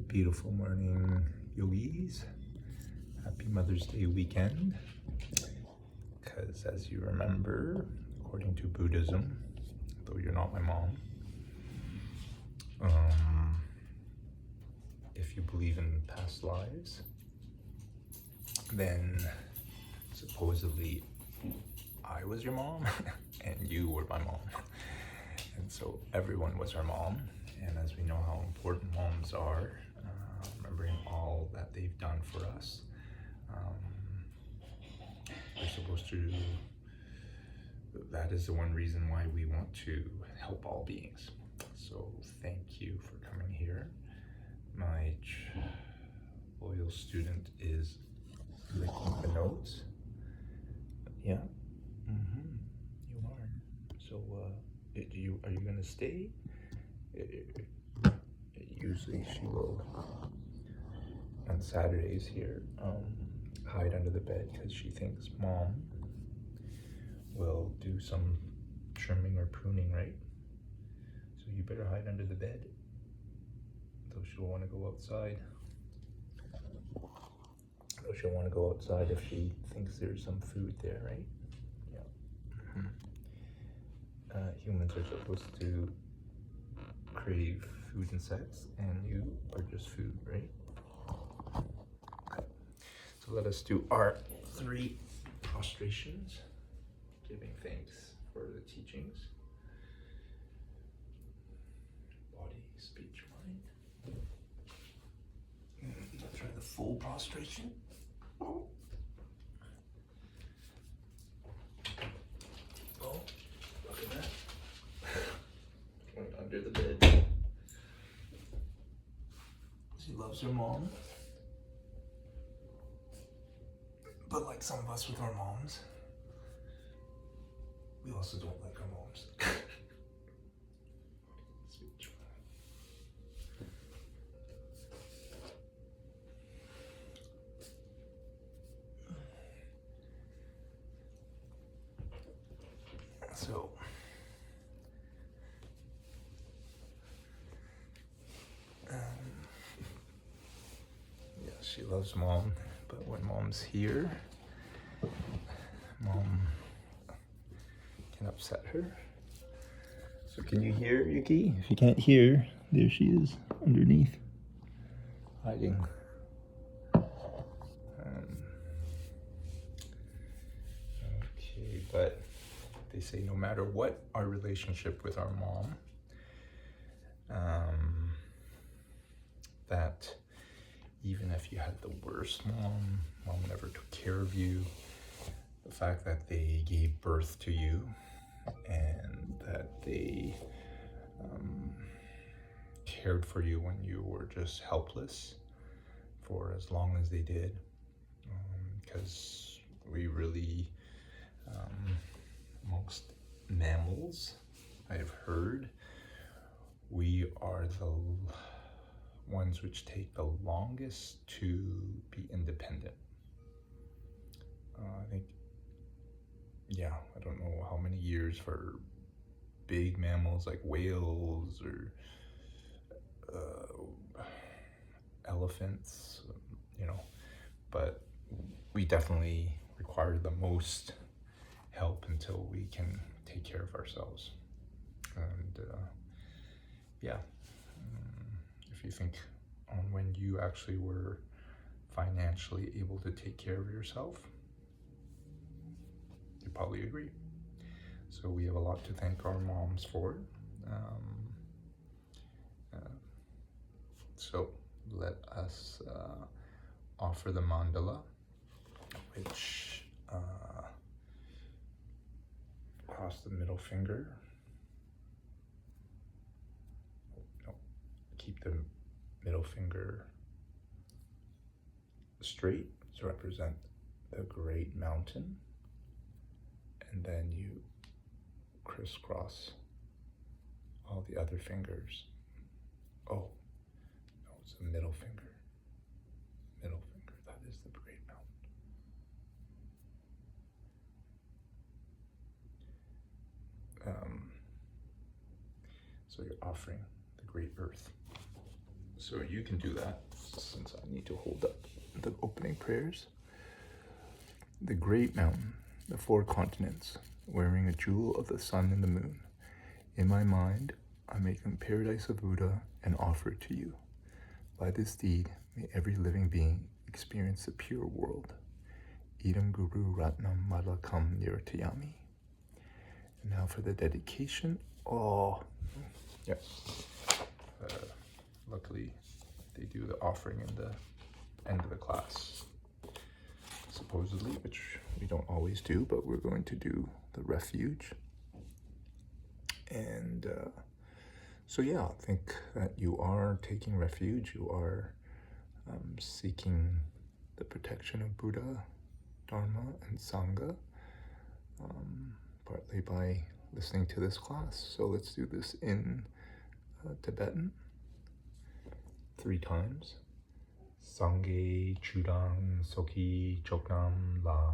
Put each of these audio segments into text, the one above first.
Beautiful morning, yogis. Happy Mother's Day weekend. Because as you remember, according to Buddhism, though you're not my mom, if you believe in past lives, then supposedly I was your mom and you were my mom. And so everyone was our mom. And as we know how important moms are, remembering all that they've done for us, we're supposed to, that is the one reason why we want to help all beings. So thank you for coming here. My loyal student is licking the notes. Yeah, you are. So are you gonna stay? Usually she will, on Saturdays here, hide under the bed because she thinks mom will do some trimming or pruning, right? So you better hide under the bed, though she'll want to go outside. Though she'll want to go outside if she thinks there's some food there, right? Yeah. Humans are supposed to crave food and sex, and you are just food, right? Okay. So let us do our 3 prostrations, giving thanks for the teachings. Body, speech, mind. Let's try the full prostration. Oh, look at that. Going under the bed. She loves her mom. But like some of us with our moms, we also don't like our moms. So, yeah, she loves mom, but when mom's here, mom can upset her. So can you hear, Yuki? If you can't hear, there she is underneath, hiding. Okay, but they say no matter what our relationship with our mom, that even if you had the worst mom never took care of you, the fact that they gave birth to you and that they cared for you when you were just helpless for as long as they did, because we really, amongst mammals, I've heard, we are the ones which take the longest to be independent. I think, yeah, I don't know how many years for big mammals like whales or elephants, but we definitely require the most help until we can take care of ourselves. And yeah, if you think on when you actually were financially able to take care of yourself, you probably agree. So we have a lot to thank our moms for. So let us offer the mandala, which cross the middle finger. No, keep the middle finger straight to represent the great mountain, and then you crisscross all the other fingers. Oh, no, it's the middle finger. Middle finger, that is the great mountain. So you're offering the great earth. So you can do that since I need to hold up the opening prayers. The great mountain, the four continents, wearing a jewel of the sun and the moon. In my mind, I make a paradise of Buddha and offer it to you. By this deed, may every living being experience the pure world. Idam Guru Ratnam Malakam Niratayami. And now for the dedication. Oh, yeah. Luckily, they do the offering in the end of the class, supposedly, which we don't always do, but we're going to do the refuge. And so, yeah, I think that you are taking refuge. You are seeking the protection of Buddha, Dharma, and Sangha, partly by listening to this class. So let's do this in Tibetan 3 times. Sangye Chudang Soki Choknam La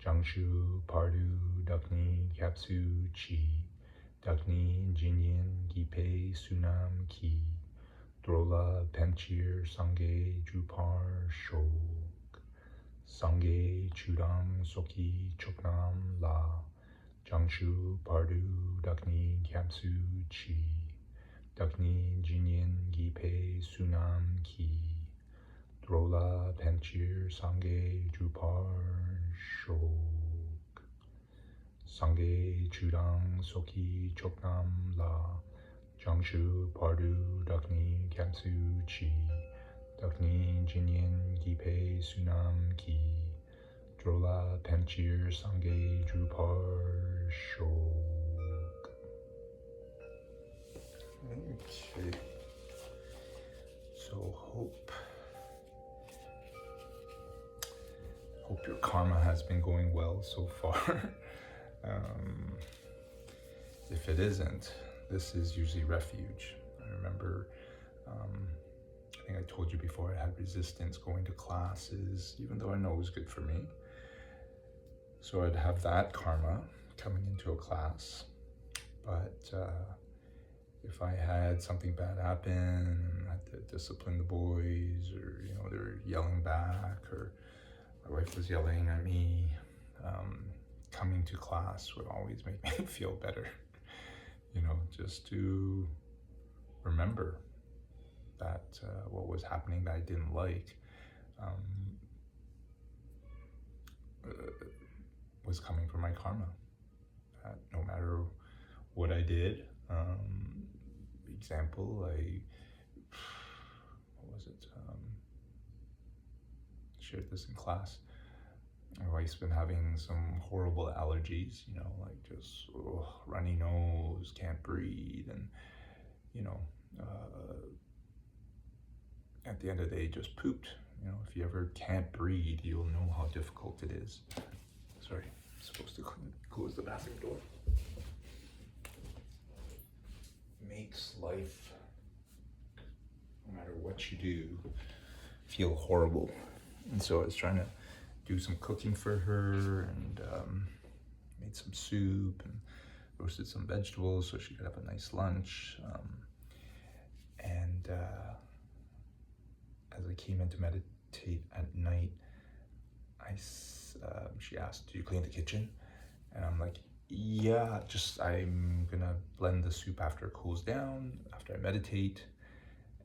Jangshu Pardu Dakni Kyapsu Chi Dakni Jinyin Gipe Sunam Ki Drola Penchir Sangye Drupar Shok Sangye Chudang Soki Choknam La Jangshu Pardu Dakni Kyapsu Chi Dakni Jinyin Gipe Sunam Ki Drola Penchir Sangye Drupar Shok Sangye Chudang Soki Choknam La Jangshu Pardu Dakni Kyapsu Chi Dakni Jinyin Gipe Sunam Ki Drola Penchir Sangye Drupar Shok. Okay. So hope your karma has been going well so far. If it isn't, this is usually refuge. I remember, I think I told you before, I had resistance going to classes, even though I know it was good for me. So I'd have that karma coming into a class, but if I had something bad happen, I had to discipline the boys, or they're yelling back, or my wife was yelling at me, coming to class would always make me feel better. Just to remember that what was happening that I didn't like was coming from my karma. That no matter what I did, example, what was it? Shared this in class. My wife's been having some horrible allergies, like just runny nose, can't breathe, and at the end of the day, just pooped. If you ever can't breathe, you'll know how difficult it is. Sorry, I'm supposed to close the bathroom door. Makes life, no matter what you do, feel horrible. And so I was trying to do some cooking for her, and made some soup and roasted some vegetables so she could have a nice lunch. And as I came in to meditate at night, she asked, "Do you clean the kitchen?" And I'm like, "Yeah, I'm gonna blend the soup after it cools down, after I meditate."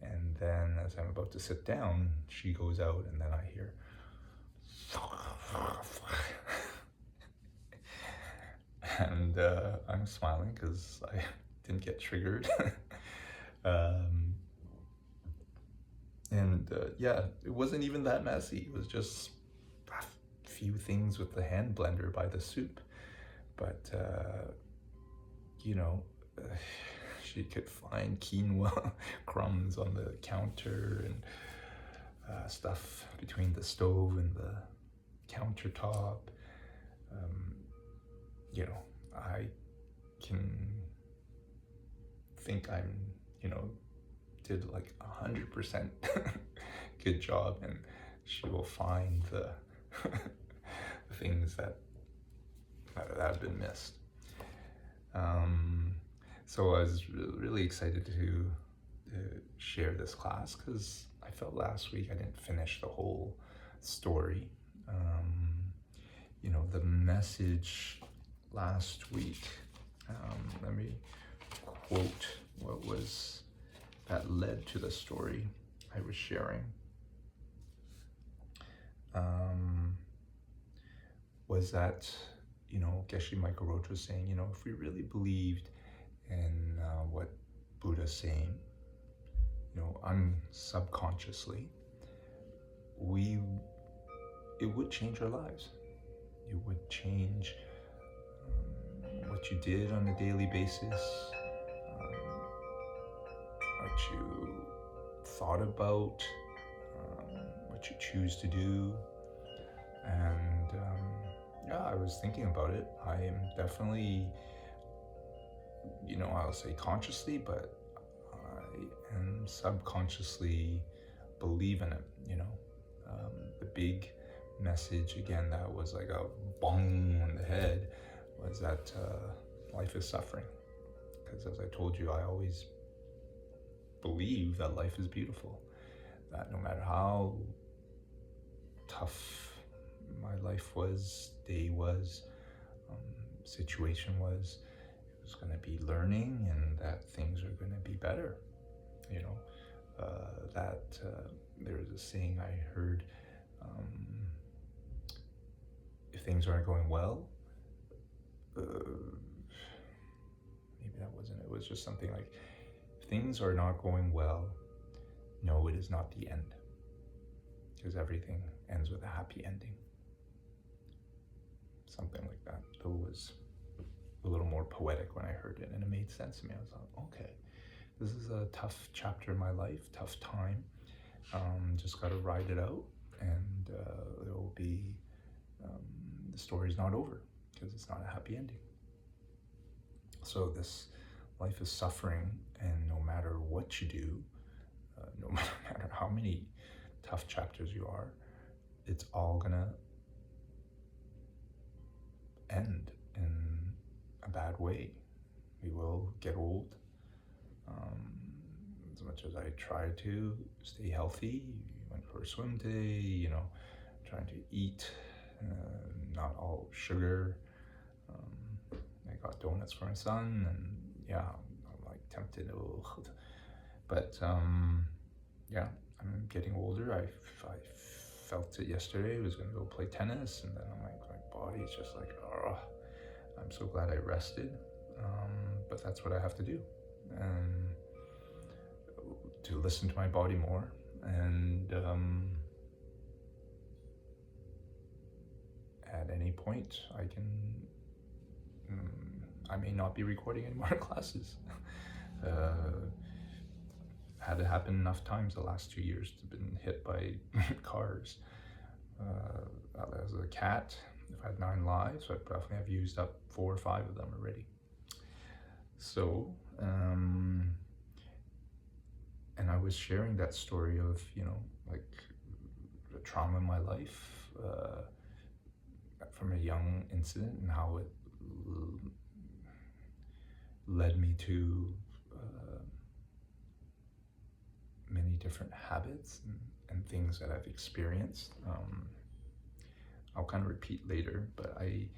And then as I'm about to sit down, she goes out, and then I hear and I'm smiling because I didn't get triggered. Yeah, it wasn't even that messy. It was just a few things with the hand blender by the soup. But, she could find quinoa crumbs on the counter, and stuff between the stove and the countertop. I can think I'm, did like 100% good job, and she will find the things that have been missed. So I was really excited to share this class because I felt last week I didn't finish the whole story. The message last week, let me quote what was that led to the story I was sharing. Was that, Geshe Michael Roach was saying, if we really believed in what Buddha's saying, subconsciously, it would change our lives. It would change what you did on a daily basis, what you thought about, what you choose to do. And I was thinking about it. I am definitely, I'll say consciously, but I am subconsciously believe in it, the big message again that was like a bong on the head was that life is suffering, because as I told you, I always believe that life is beautiful, that no matter how tough my life was, day was, situation was, it was going to be learning, and that things are going to be better. There's a saying I heard, if things aren't going well, maybe that wasn't, it was just something like, if things are not going well, no, it is not the end, because everything ends with a happy ending. Something like that. Though it was a little more poetic when I heard it, and it made sense to me. I was like, okay, this is a tough chapter in my life, tough time. Just got to ride it out, and there will be, the story's not over, because it's not a happy ending. So this life is suffering, and no matter what you do, no matter how many tough chapters you are, it's all gonna end in a bad way. We will get old. As much as I try to stay healthy, went for a swim today, trying to eat not all sugar. I got donuts for my son, and I'm like tempted. But I'm getting older. I felt it yesterday. I was going to go play tennis, and then I'm like, my body's just like, oh, I'm so glad I rested. But that's what I have to do, and to listen to my body more. And at any point, I may not be recording any more classes. Had it happen enough times the last 2 years to been hit by cars. As a cat, if I had 9 lives, I'd definitely have used up 4 or 5 of them already. So, and I was sharing that story of, like the trauma in my life from a young incident, and how it led me to many different habits and things that I've experienced. I'll kind of repeat later, but I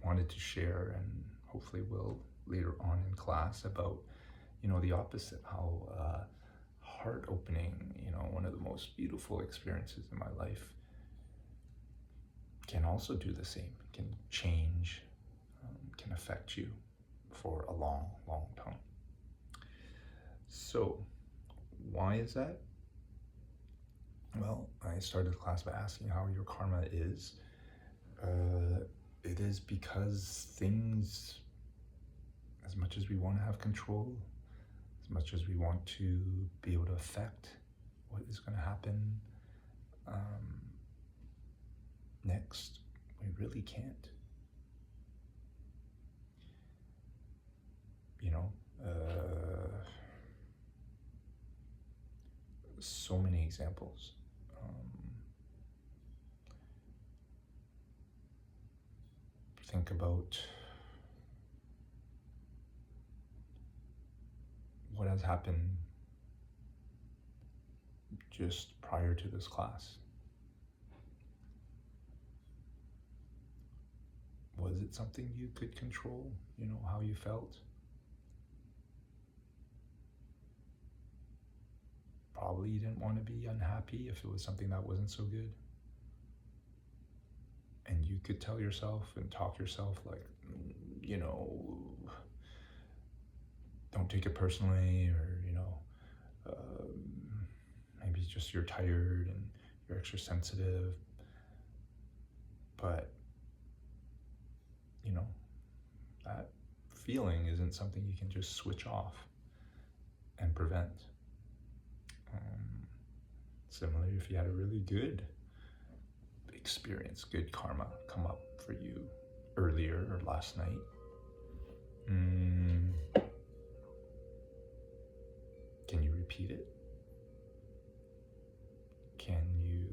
wanted to share, and hopefully will later on in class, about the opposite, how heart opening, one of the most beautiful experiences in my life, can also do the same, can change, can affect you for a long, long time. So why is that? Well, I started the class by asking how your karma is. It is because things, as much as we want to have control, as much as we want to be able to affect what is going to happen next, we really can't. So many examples. Think about what has happened just prior to this class? Was it something you could control? You know, how you felt? Probably you didn't want to be unhappy if it was something that wasn't so good. And you could tell yourself and talk yourself like, you know, don't take it personally, or, you know, maybe it's just you're tired and you're extra sensitive. But, you know, that feeling isn't something you can just switch off and prevent. Similarly, if you had a really good experience, good karma come up for you earlier or last night, can you repeat it? Can you,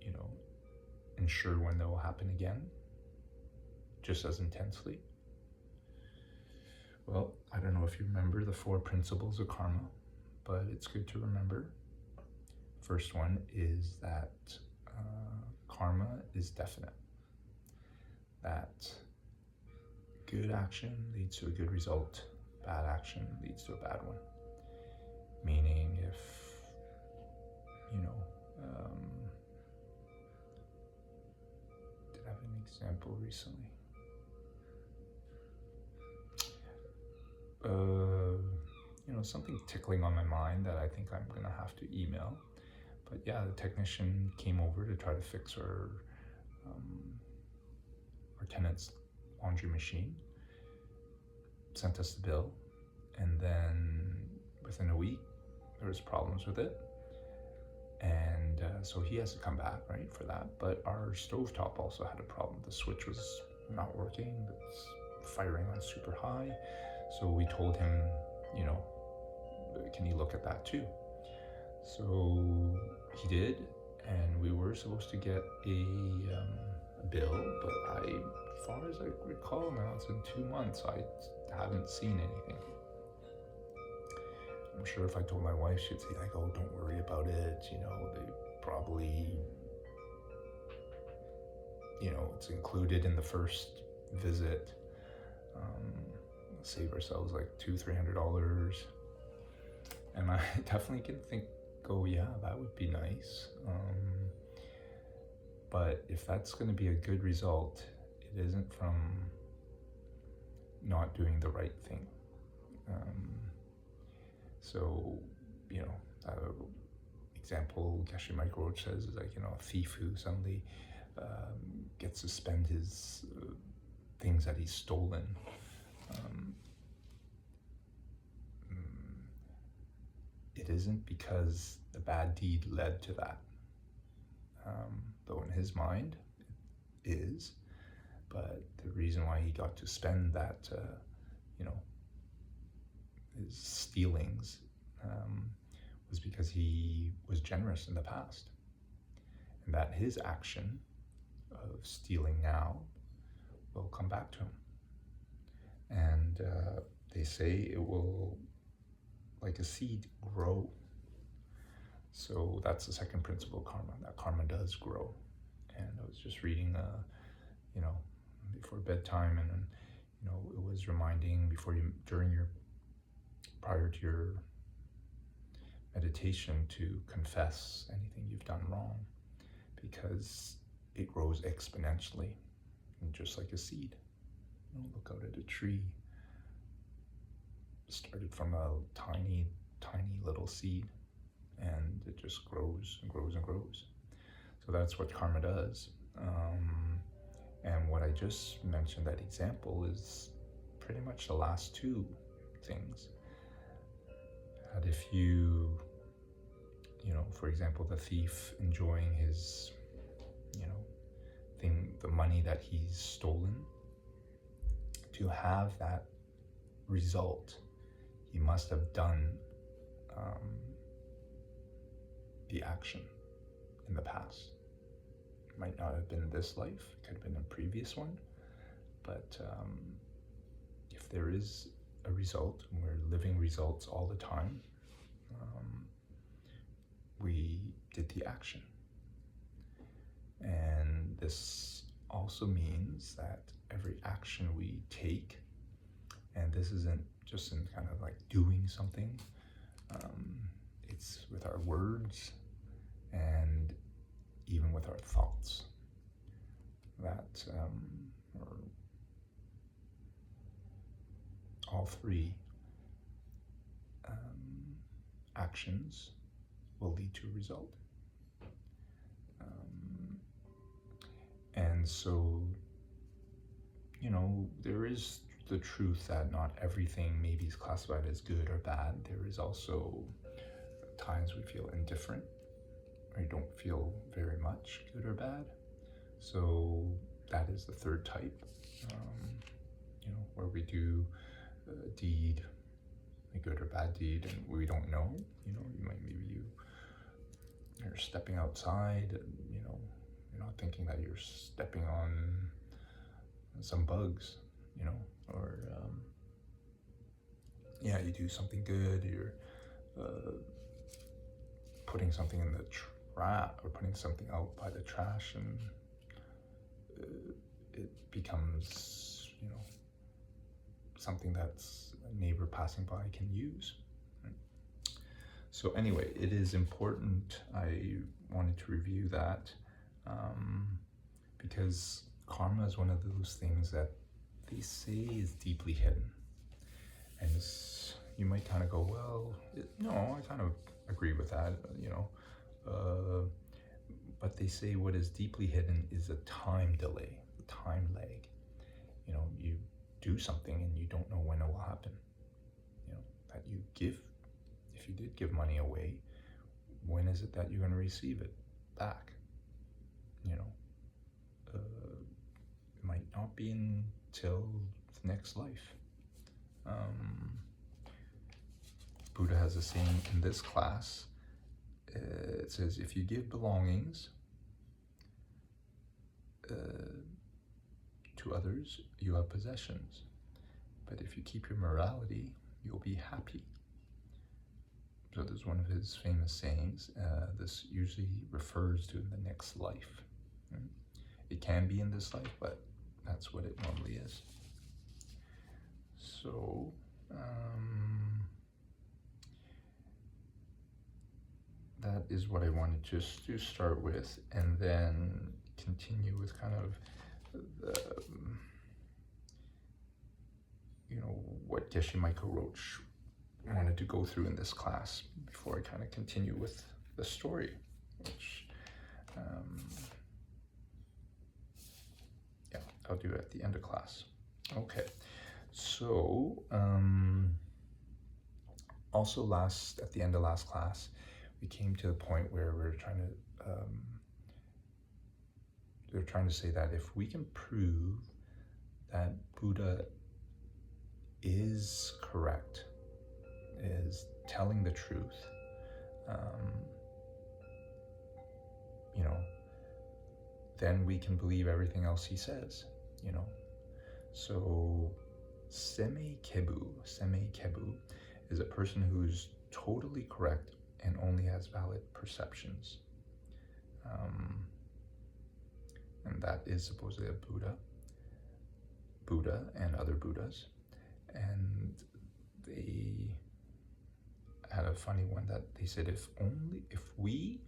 you know, ensure when that will happen again, just as intensely? Well, I don't know if you remember the 4 principles of karma, but it's good to remember. First one is that karma is definite. That good action leads to a good result, bad action leads to a bad one. Meaning if, you know, did I have an example recently? You know, something tickling on my mind that I think I'm gonna have to email. But yeah, the technician came over to try to fix our tenant's laundry machine, sent us the bill, and then within a week there was problems with it, and so he has to come back, right, for that. But our stovetop also had a problem. The switch was not working, it's firing on super high. So we told him, you know, can you look at that too? So he did, and we were supposed to get a bill, but as far as I recall now, it's been 2 months. I haven't seen anything. I'm sure if I told my wife, she'd say like, oh, don't worry about it. You know, they probably, you know, it's included in the first visit. Save ourselves like $200-300. And I definitely can think, oh yeah, that would be nice. But if that's going to be a good result, it isn't from not doing the right thing. So, you know, example Geshe Michael Roach says is like, you know, a thief who suddenly gets to spend his things that he's stolen. It isn't because the bad deed led to that. Though in his mind it is, but the reason why he got to spend that, you know, his stealings was because he was generous in the past, and that his action of stealing now will come back to him. And they say it will, like a seed, grow. So that's the second principle of karma, that karma does grow. And I was just reading, you know, before bedtime, and you know, it was reminding prior to your meditation to confess anything you've done wrong, because it grows exponentially, and just like a seed. You know, look out at a tree. It started from a tiny little seed, and it just grows and grows and grows. So that's what karma does. And what I just mentioned, that example, is pretty much the last 2 things. That if you know, for example, the thief enjoying his, you know, the money that he's stolen, to have that result, he must have done the action in the past. It might not have been this life, it could have been a previous one, but if there is a result, and we're living results all the time. We did the action. And this also means that every action we take, and this isn't just in kind of like doing something, it's with our words and even with our thoughts, that or all three actions will lead to a result. And so, there is the truth that not everything maybe is classified as good or bad. There is also times we feel indifferent, or you don't feel very much good or bad. So that is the third type, where we do a deed, a good or bad deed, and we don't know. You're stepping outside, and you're not thinking that you're stepping on some bugs, or you do something good. You're putting something in the trash, or putting something out by the trash, and it becomes, something that's a neighbor passing by can use. Right? So anyway, it is important. I wanted to review that because karma is one of those things that they say is deeply hidden. And you might kind of go, well, no, I kind of agree with that, but they say what is deeply hidden is a time delay, a time lag. You do something and you don't know when it will happen. That you give, if you did give money away, when is it that you're going to receive it back? It might not be until the next life. Buddha has a saying in this class. It says, if you give belongings to others, you have possessions. But if you keep your morality, you'll be happy. So there's one of his famous sayings. This usually refers to the next life. Right? It can be in this life, but that's what it normally is. So, that is what I wanted just to start with, and then continue with kind of the, what Geshe Michael Roach wanted to go through in this class before I kind of continue with the story, which, I'll do it at the end of class. Okay, so also at the end of last class, we came to the point where they're trying to say that if we can prove that Buddha is correct, is telling the truth, then we can believe everything else he says, So Seme Kebu is a person who's totally correct and only has valid perceptions. And that is supposedly a Buddha and other Buddhas. And they had a funny one that they said, if we,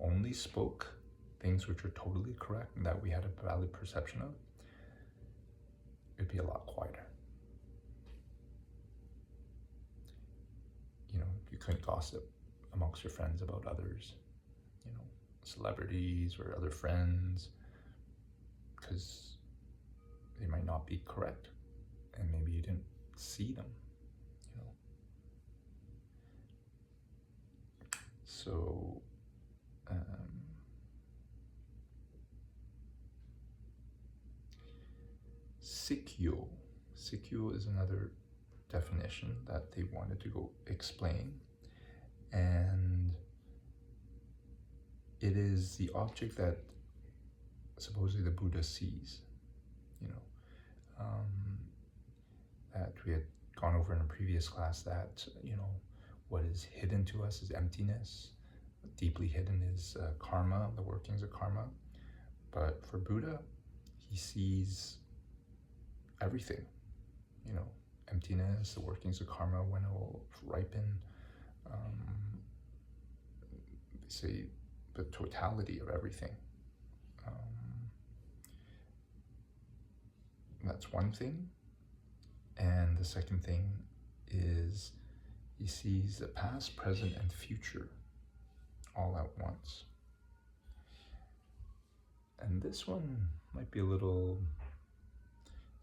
only spoke things which are totally correct and that we had a valid perception of, it'd be a lot quieter. You couldn't gossip amongst your friends about others, celebrities or other friends, because they might not be correct and maybe you didn't see them, So, Sikyo is another definition that they wanted to go explain, and it is the object that supposedly the Buddha sees. that we had gone over in a previous class, that, what is hidden to us is emptiness. Deeply hidden is karma, the workings of karma. But for Buddha, he sees everything, emptiness, the workings of karma, when it will ripen. They say the totality of everything. That's one thing. And the second thing is he sees the past, present, and future all at once. And this one might be a little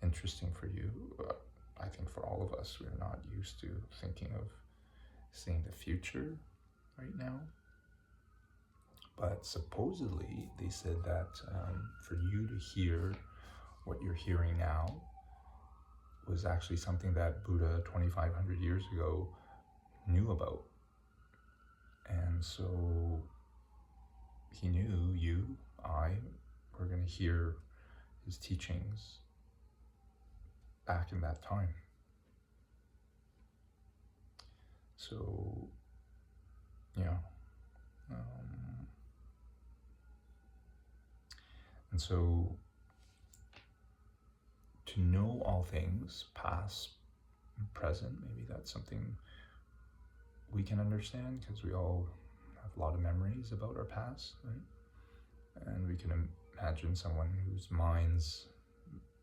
interesting for you. I think for all of us, we're not used to thinking of seeing the future right now. But supposedly, they said that for you to hear what you're hearing now was actually something that Buddha 2,500 years ago knew about. And so he knew you, I, were going to hear his teachings back in that time. So, yeah. And so, to know all things, past and present, maybe that's something we can understand, because we all have a lot of memories about our past, right? And we can imagine someone whose mind's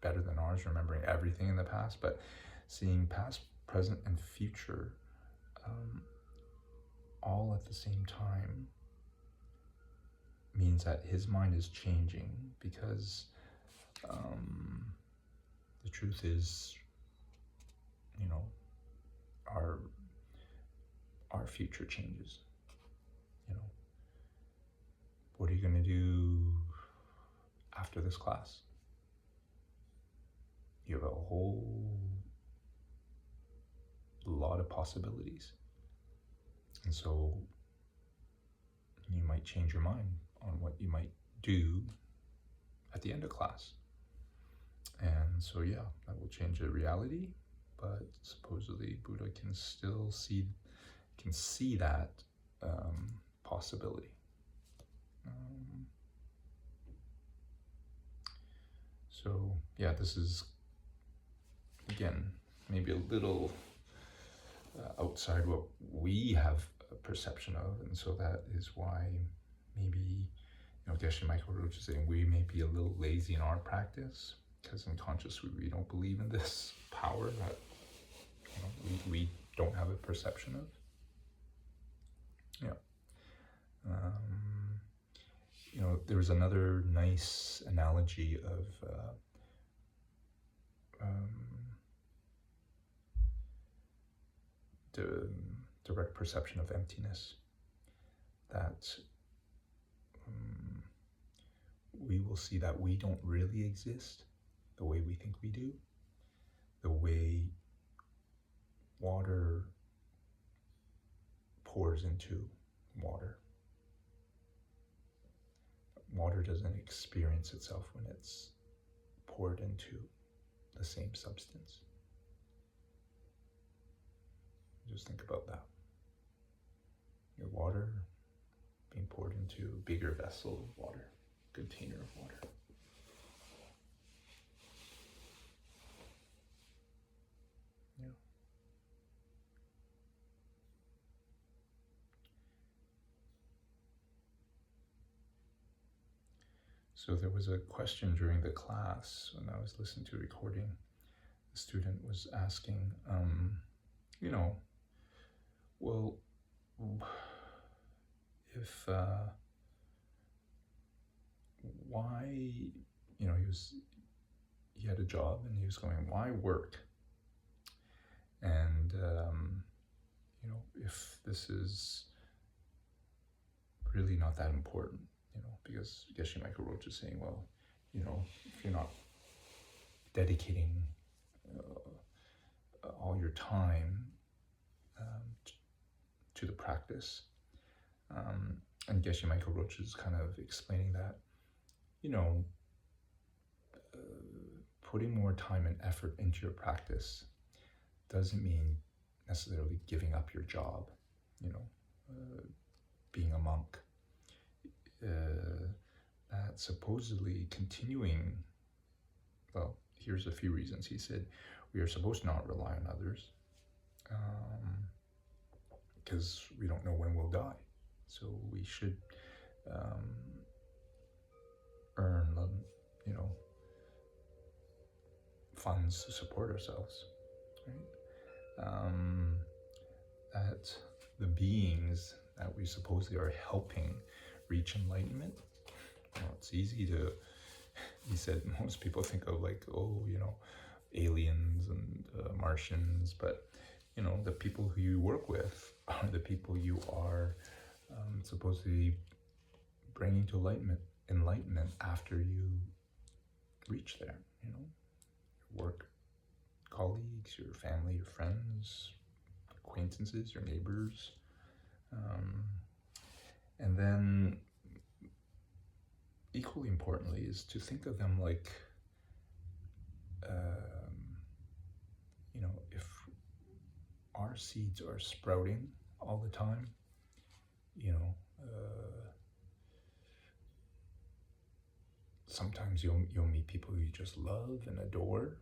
better than ours, remembering everything in the past, but seeing past, present, and future all at the same time means that his mind is changing, because the truth is, our future changes. What are you going to do after this class? You have a whole lot of possibilities. And so you might change your mind on what you might do at the end of class. And so, yeah, that will change the reality, but supposedly Buddha can still see that possibility. So, yeah, this is, again, maybe a little outside what we have a perception of, and so that is why maybe, Geshe Michael Roach is saying we may be a little lazy in our practice, because in conscious we don't believe in this power that we don't have a perception of. Yeah. There was another nice analogy of the direct perception of emptiness, that we will see that we don't really exist the way we think we do, the way water pours into water. Water doesn't experience itself when it's poured into the same substance. Just think about that. Your water being poured into a bigger vessel of water, container of water. Yeah. So there was a question during the class when I was listening to a recording. The student was asking, well, if, why, he had a job and he was going, why work? And, if this is really not that important, because Geshe Michael Roach is saying, well, if you're not dedicating all your time to the practice, and Geshe Michael Roach is kind of explaining that, putting more time and effort into your practice doesn't mean necessarily giving up your job, being a monk. That supposedly continuing, well, here's a few reasons. He said, we are supposed to not rely on others because we don't know when we'll die. So we should earn, funds to support ourselves, right? That the beings that we supposedly are helping reach enlightenment, it's easy to, he said, most people think of like, aliens and Martians, but the people who you work with are the people you are supposedly bringing to enlightenment after you reach there, your work colleagues, your family, your friends, acquaintances, your neighbors. And then equally importantly is to think of them like, if our seeds are sprouting all the time, sometimes you'll meet people you just love and adore,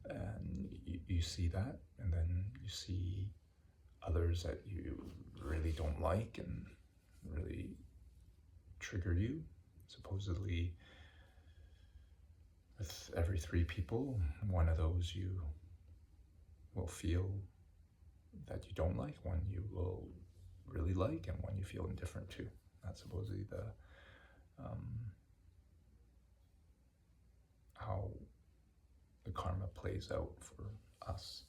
and you see that, and then you see others that you really don't like and really trigger you. Supposedly, with every 3 people, one of those you will feel that you don't like, one you will really like, and one you feel indifferent to. That's supposedly the how the karma plays out for us.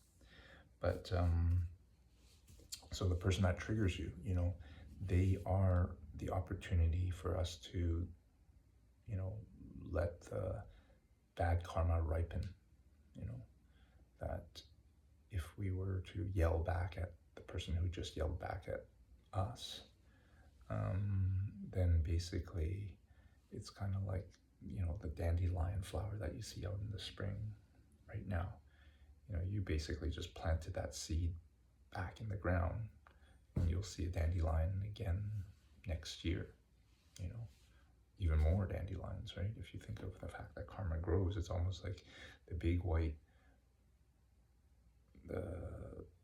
But so the person that triggers you, they are the opportunity for us to, let the bad karma ripen. That if we were to yell back at the person who just yelled back at us, then basically it's kind of like, the dandelion flower that you see out in the spring right now. You basically just planted that seed back in the ground, and you'll see a dandelion again next year, even more dandelions, right? If you think of the fact that karma grows, it's almost like the big white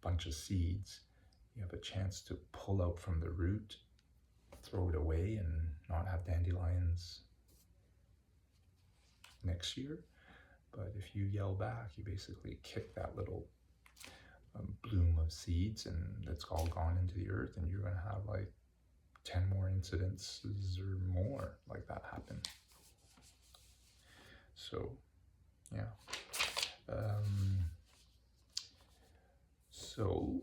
bunch of seeds. You have a chance to pull out from the root, throw it away, and not have dandelions next year. But if you yell back, you basically kick that little bloom of seeds, and it's all gone into the earth, and you're going to have like 10 more incidences or more like that happen. So, yeah. So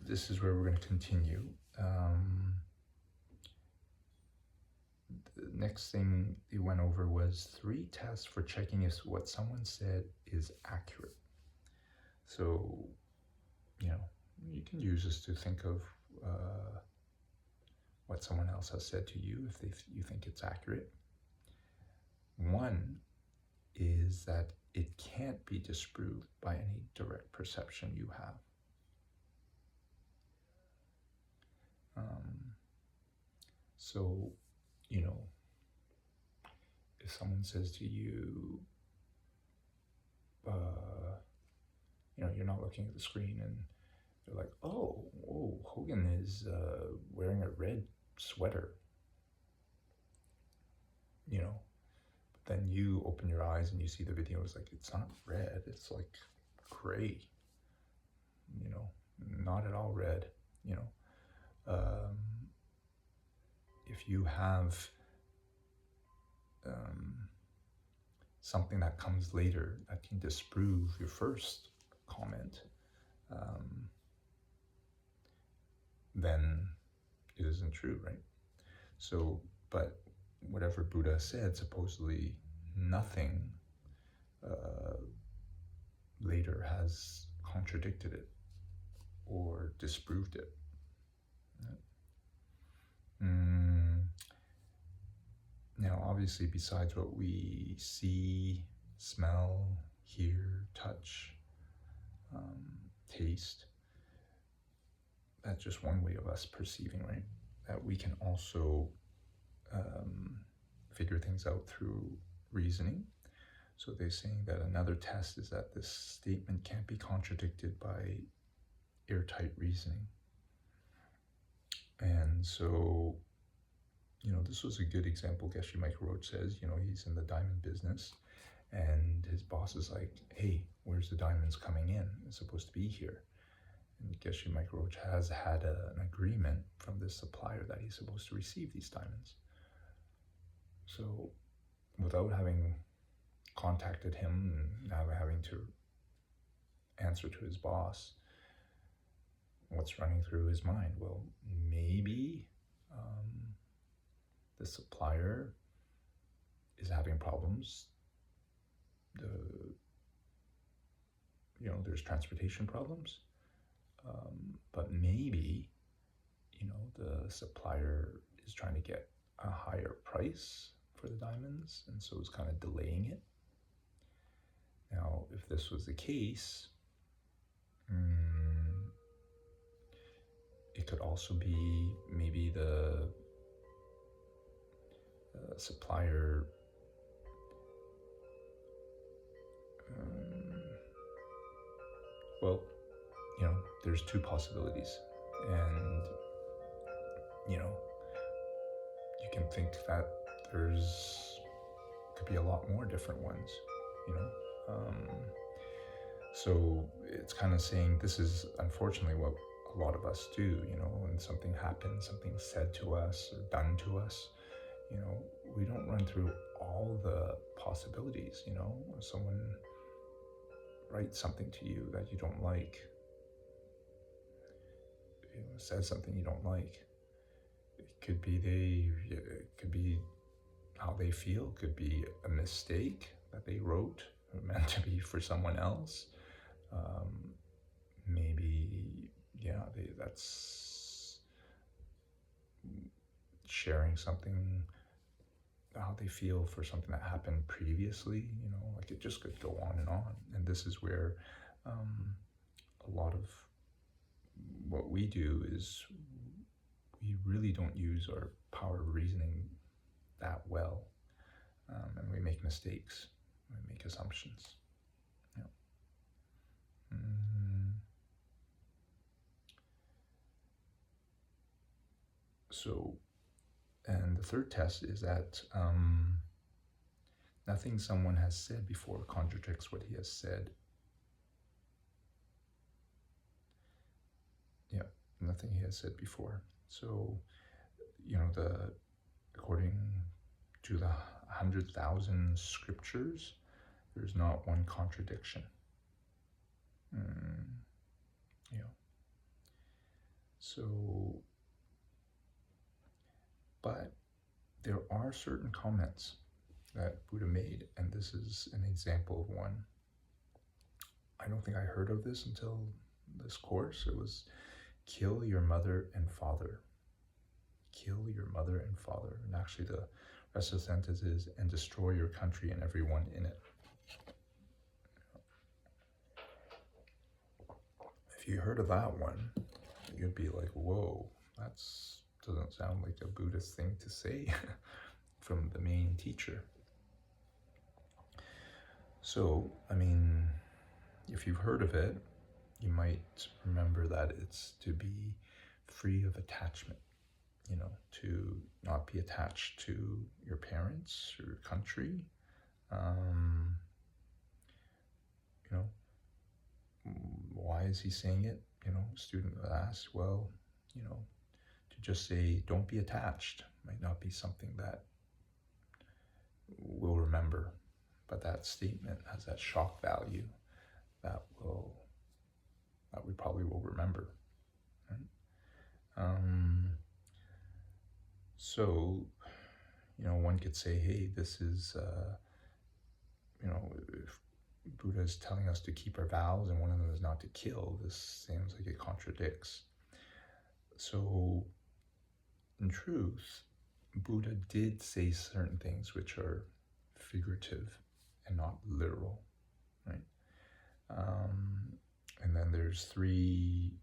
this is where we're going to continue. The next thing we went over was 3 tests for checking if what someone said is accurate. So, you can use this to think of what someone else has said to you if you think it's accurate. 1 is that it can't be disproved by any direct perception you have. So, if someone says to you, you're not looking at the screen, and they're like, oh, Hogan is wearing a red sweater, but then you open your eyes and you see the video, it's like, it's not red, it's like gray, not at all red, if you have something that comes later that can disprove your first comment, then it isn't true, right? So, but whatever Buddha said, supposedly nothing later has contradicted it or disproved it. Now, obviously, besides what we see, smell, hear, touch, taste. That's just one way of us perceiving, right? That we can also figure things out through reasoning. So they're saying that another test is that this statement can't be contradicted by airtight reasoning. And so, this was a good example. Geshe Michael Roach says, he's in the diamond business, and his boss is like, hey, where's the diamonds coming in? It's supposed to be here. And Geshe Michael Roach has had an agreement from this supplier that he's supposed to receive these diamonds. So without having contacted him and now having to answer to his boss, what's running through his mind? Well, maybe the supplier is having problems. There's transportation problems, but maybe, the supplier is trying to get a higher price for the diamonds, and so it's kind of delaying it. Now, if this was the case, it could also be maybe the supplier there's two possibilities, and you can think that could be a lot more different ones, so it's kind of saying this is unfortunately what a lot of us do, when something happens, something's said to us or done to us, we don't run through all the possibilities. When someone writes something to you that you don't like, says something you don't like, it could be how they feel, it could be a mistake that they wrote meant to be for someone else. Maybe that's sharing something, how they feel for something that happened previously, it just could go on and on. And this is where a lot of what we do is we really don't use our power of reasoning that well, and we make mistakes, we make assumptions. So, and the third test is that nothing someone has said before contradicts what he has said. Nothing he has said before. So, according to the 100,000 scriptures, there's not one contradiction. So, but there are certain comments that Buddha made, and this is an example of one. I don't think I heard of this until this course. It was, kill your mother and father. Kill your mother and father. And actually the rest of the sentence is, and destroy your country and everyone in it. If you heard of that one, you'd be like, whoa, that doesn't sound like a Buddhist thing to say from the main teacher. So, if you've heard of it, you might remember that it's to be free of attachment, to not be attached to your parents or your country. Why is he saying it? A student would ask, well, to just say, don't be attached might not be something that we'll remember, but that statement has that shock value that we probably will remember. Right? So, one could say, hey, this is, if Buddha is telling us to keep our vows and one of them is not to kill, this seems like it contradicts. So, in truth, Buddha did say certain things which are figurative and not literal, right? And then there's three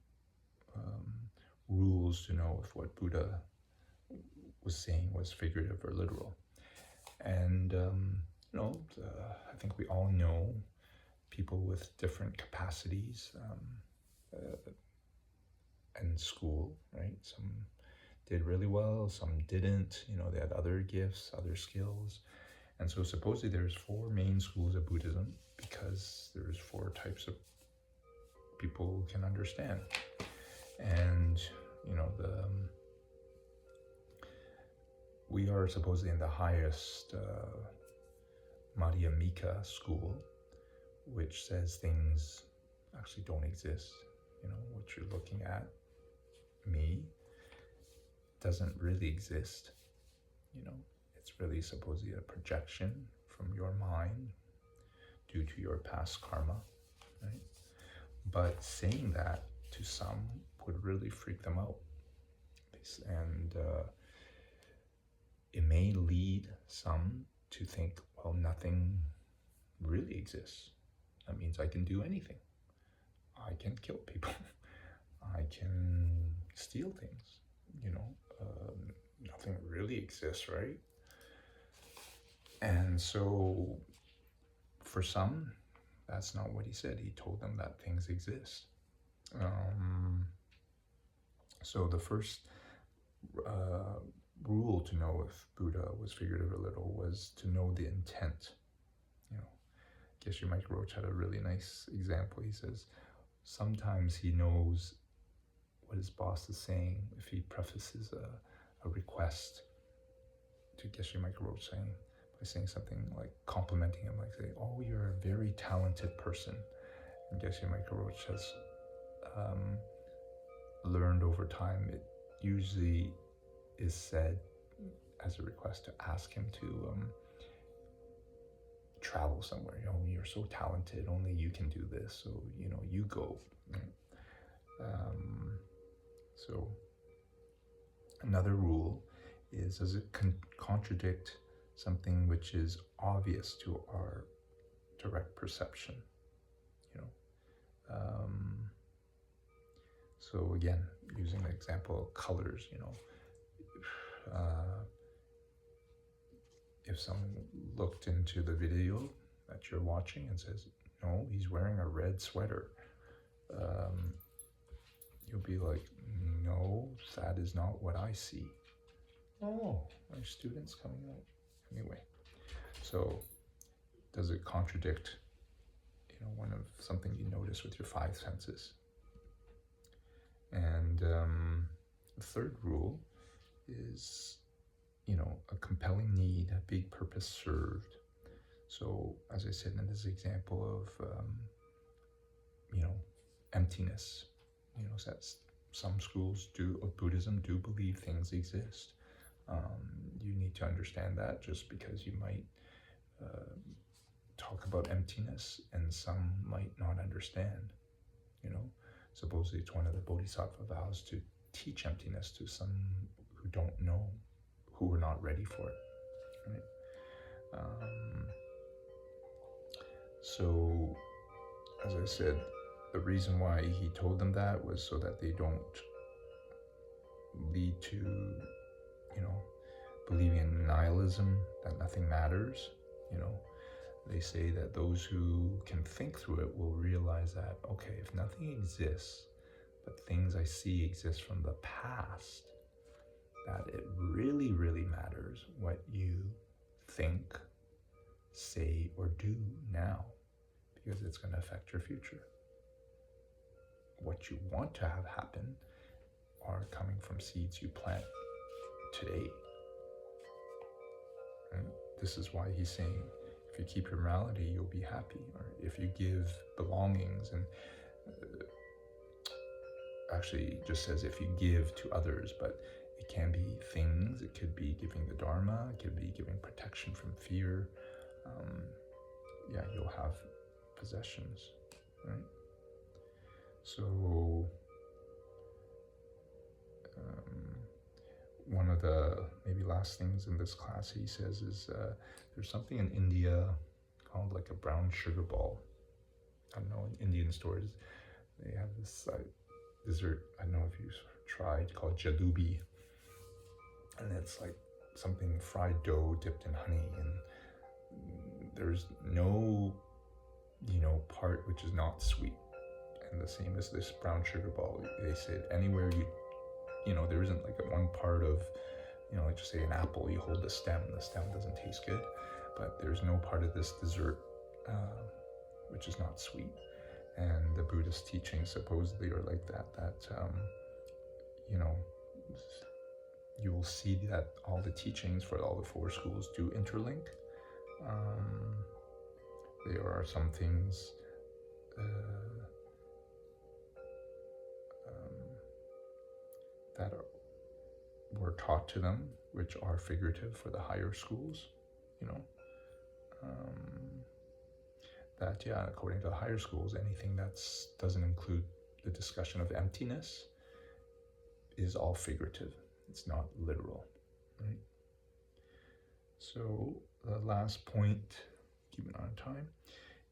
rules to know if what Buddha was saying was figurative or literal. And, I think we all know people with different capacities in school, right? Some did really well, some didn't. They had other gifts, other skills. And so supposedly there's four main schools of Buddhism because there's four types of people who can understand. And, we are supposedly in the highest Madhyamika school, which says things actually don't exist. What you're looking at, me, doesn't really exist. It's really supposedly a projection from your mind due to your past karma, right? But saying that to some would really freak them out. And it may lead some to think, well, nothing really exists. That means I can do anything. I can kill people. I can steal things. Nothing really exists, right? And so for some, that's not what he said. He told them that things exist. So the first rule to know if Buddha was figurative or literal was to know the intent. Geshe Michael Roach had a really nice example. He says, sometimes he knows what his boss is saying if he prefaces a request to Geshe Michael Roach by saying something like complimenting him, like saying, oh, you're a very talented person. And Geshe Michael Roach has learned over time, it usually is said as a request to ask him to travel somewhere. You're so talented, only you can do this, so you go. So another rule is, does it contradict something which is obvious to our direct perception? So again, using the example of colors, if someone looked into the video that you're watching and says, no, he's wearing a red sweater, you'll be like, no, that is not what I see. Oh, my student's coming out. Anyway, so does it contradict, one of something you notice with your five senses? And the third rule is, a compelling need, a big purpose served. So, as I said in this example of, emptiness, some schools of Buddhism do believe things exist. You need to understand that just because you might talk about emptiness and some might not understand. Supposedly it's one of the Bodhisattva vows to teach emptiness to some who don't know, who are not ready for it, right? So, as I said, the reason why he told them that was so that they don't lead to, believing in nihilism, that nothing matters. They say that those who can think through it will realize that, okay, if nothing exists, but things I see exist from the past, that it really, really matters what you think, say, or do now, because it's going to affect your future. What you want to have happen are coming from seeds you plant today. And this is why he's saying, if you keep your morality, you'll be happy. Or if you give belongings, and actually just says if you give to others, but it can be things, it could be giving the Dharma, it could be giving protection from fear. You'll have possessions, right? So one of the maybe last things in this class he says is there's something in India called like a brown sugar ball. I don't know, in Indian stores, They have this dessert, I don't know if you've tried, called jalebi. And it's like something fried dough dipped in honey. And there's no, part which is not sweet. And the same as this brown sugar ball. They said anywhere there isn't like a one part of, like just say an apple, you hold the stem doesn't taste good. But there's no part of this dessert which is not sweet. And the Buddhist teachings supposedly are like that, you will see that all the teachings for all the four schools do interlink. There are some things that were taught to them, which are figurative for the higher schools, that, according to the higher schools, anything that doesn't include the discussion of emptiness is all figurative. It's not literal, right? So the last point, keeping on time,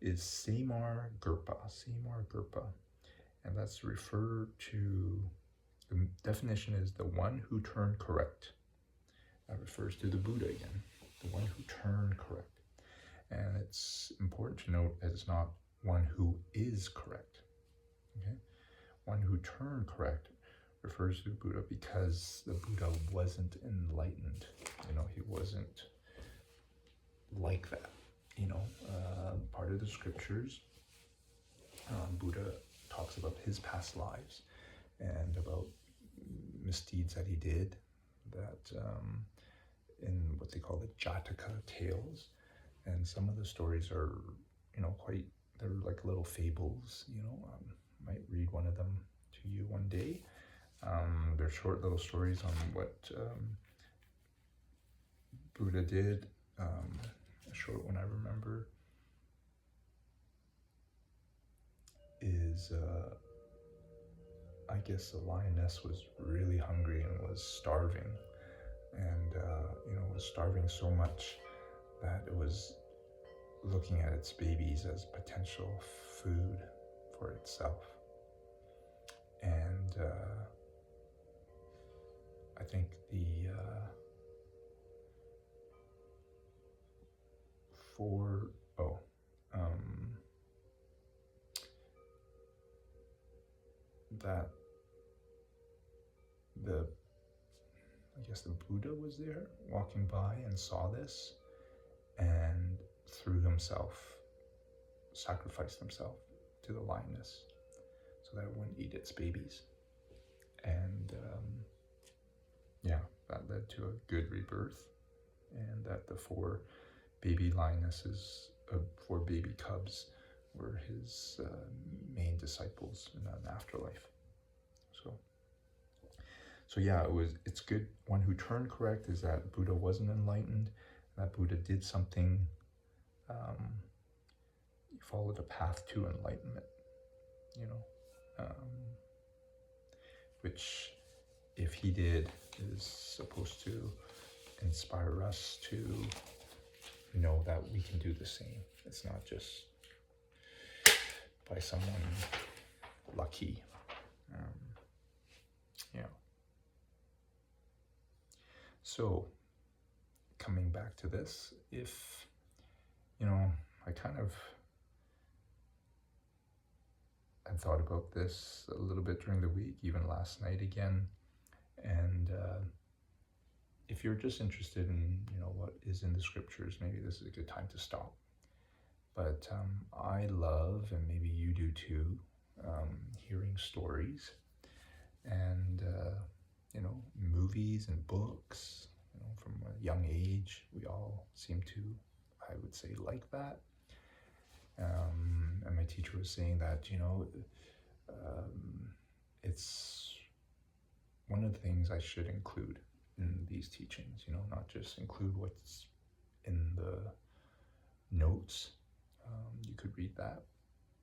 is Samar Gurpa, and that's referred to, the definition is the one who turned correct. That refers to the Buddha again, the one who turned correct. And it's important to note that it's not one who is correct. Okay, one who turned correct refers to the Buddha because the Buddha wasn't enlightened. He wasn't like that. Part of the scriptures, Buddha talks about his past lives and about misdeeds that he did, that in what they call the Jataka tales. And some of the stories are, they're like little fables, might read one of them to you one day. They're short little stories on what Buddha did. A short one I remember is, I guess the lioness was really hungry and was starving. And, was starving so much that it was looking at its babies as potential food for itself. And I think the Buddha was there walking by and saw this, and threw himself, sacrificed himself to the lioness so that it wouldn't eat its babies. And that led to a good rebirth, and that the four baby lionesses, four baby cubs, were his main disciples in an afterlife. So it's good. One who turned correct is that Buddha wasn't enlightened, that Buddha did something, he followed a path to enlightenment, which, if he did, is supposed to inspire us to know that we can do the same. It's not just by someone lucky. So, coming back to this, if, I kind of had thought about this a little bit during the week, even last night again, and if you're just interested in, what is in the scriptures, maybe this is a good time to stop. But I love, and maybe you do too, hearing stories, and movies and books, from a young age. We all seem to, I would say, like that. And my teacher was saying that, it's one of the things I should include in these teachings, not just include what's in the notes. You could read that,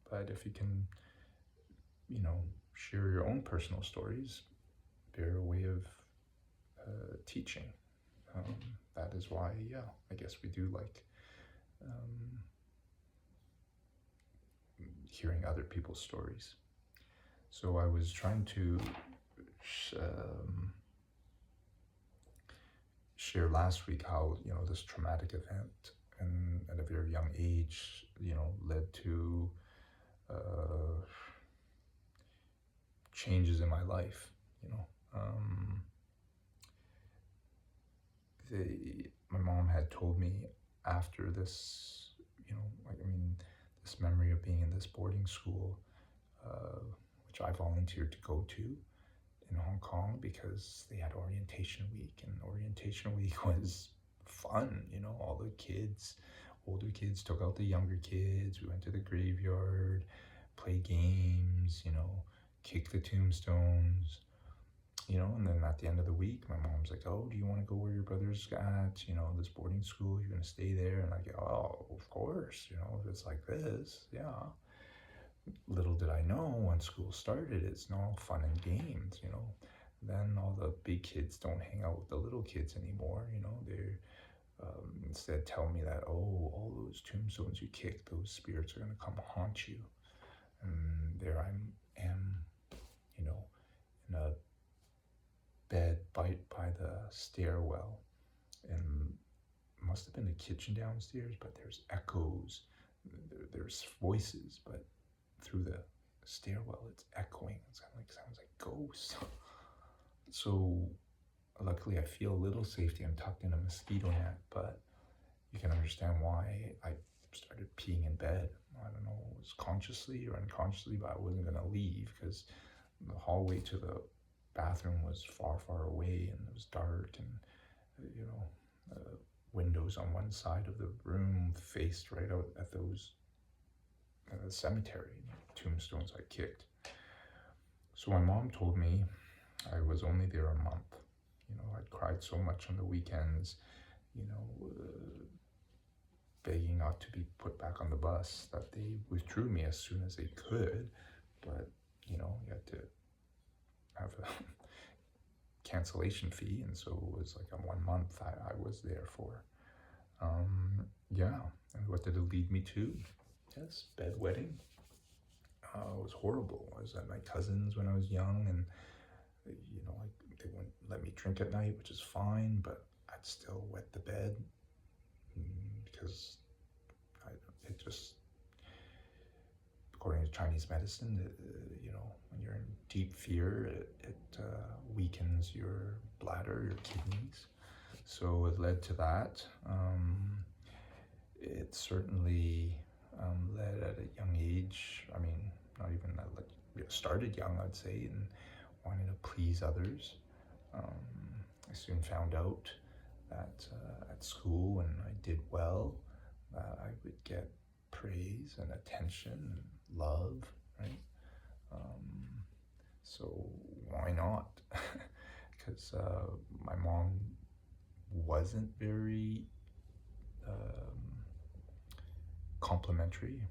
but if you can, share your own personal stories, they're a way of teaching. That is why, I guess we do like hearing other people's stories. So I was trying to um, share last week how, this traumatic event and at a very young age, led to uh, changes in my life. You know, um, my mom had told me after this, this memory of being in this boarding school, uh, which I volunteered to go to in Hong Kong because they had orientation week, and orientation week was fun. All the kids, older kids took out the younger kids. We went to the graveyard, play games, kick the tombstones, and then at the end of the week, my mom's like, oh, do you want to go where your brother's at, this boarding school, you're going to stay there? And I go, oh, of course, if it's like this, yeah. Little did I know when school started, it's not all fun and games, Then all the big kids don't hang out with the little kids anymore, they're instead tell me that, oh, all those tombstones you kicked, those spirits are going to come haunt you. And there I am, in a bed by the stairwell, and it must have been the kitchen downstairs, but there's echoes, there's voices, but through the stairwell it's echoing. It sounds like ghosts. So luckily I feel a little safety. I'm tucked in a mosquito net, but you can understand why I started peeing in bed. I don't know, it was consciously or unconsciously, but I wasn't going to leave because the hallway to the bathroom was far away, and it was dark, and windows on one side of the room faced right out at those cemetery tombstones I kicked. So my mom told me I was only there a month. I'd cried so much on the weekends, begging not to be put back on the bus, that they withdrew me as soon as they could. But you had to have a cancellation fee, and so it was like a 1 month I was there for. Yeah, and what did it lead me to? Yes, bedwetting. It was horrible. I was at my cousin's when I was young, and they wouldn't let me drink at night, which is fine, but I'd still wet the bed because it just, according to Chinese medicine, when you're in deep fear, it weakens your bladder, your kidneys. So it led to that. It certainly led at a young age. I mean, not even that, started young, I'd say, and wanting to please others. I soon found out that at school, when I did well, that I would get praise and attention and love, right? So why not? Because my mom wasn't very complimentary.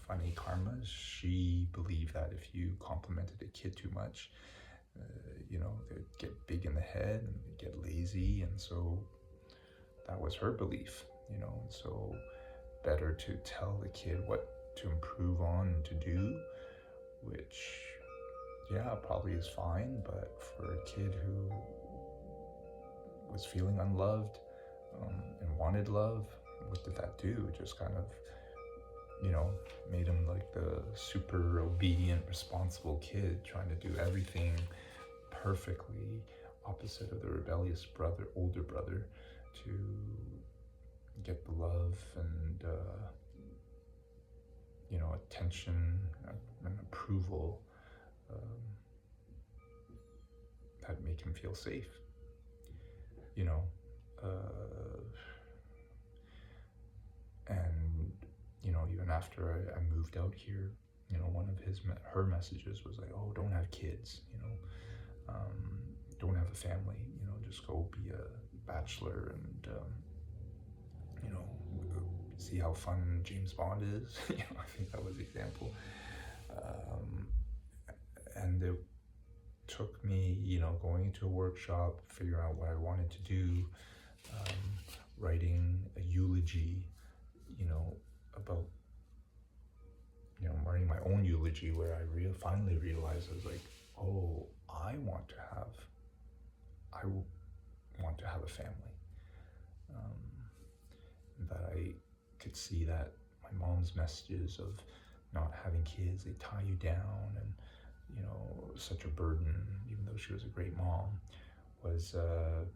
Funny karma. She believed that if you complimented a kid too much, they'd get big in the head and they'd get lazy, and so that was her belief, and so better to tell the kid what to improve on and to do, which, yeah, probably is fine, but for a kid who was feeling unloved and wanted love, what did that do? It just kind of, made him like the super obedient, responsible kid trying to do everything perfectly, opposite of the rebellious older brother, to get the love and attention and approval that make him feel safe. And even after I moved out here, one of her messages was like, oh, don't have kids, don't have a family, just go be a bachelor and see how fun James Bond is. I think that was the example. And it took me, going into a workshop, figuring out what I wanted to do, writing a eulogy, about I'm writing my own eulogy where I finally realized I was like, oh, I want to have a family. That I could see that my mom's messages of not having kids, they tie you down, and such a burden, even though she was a great mom, was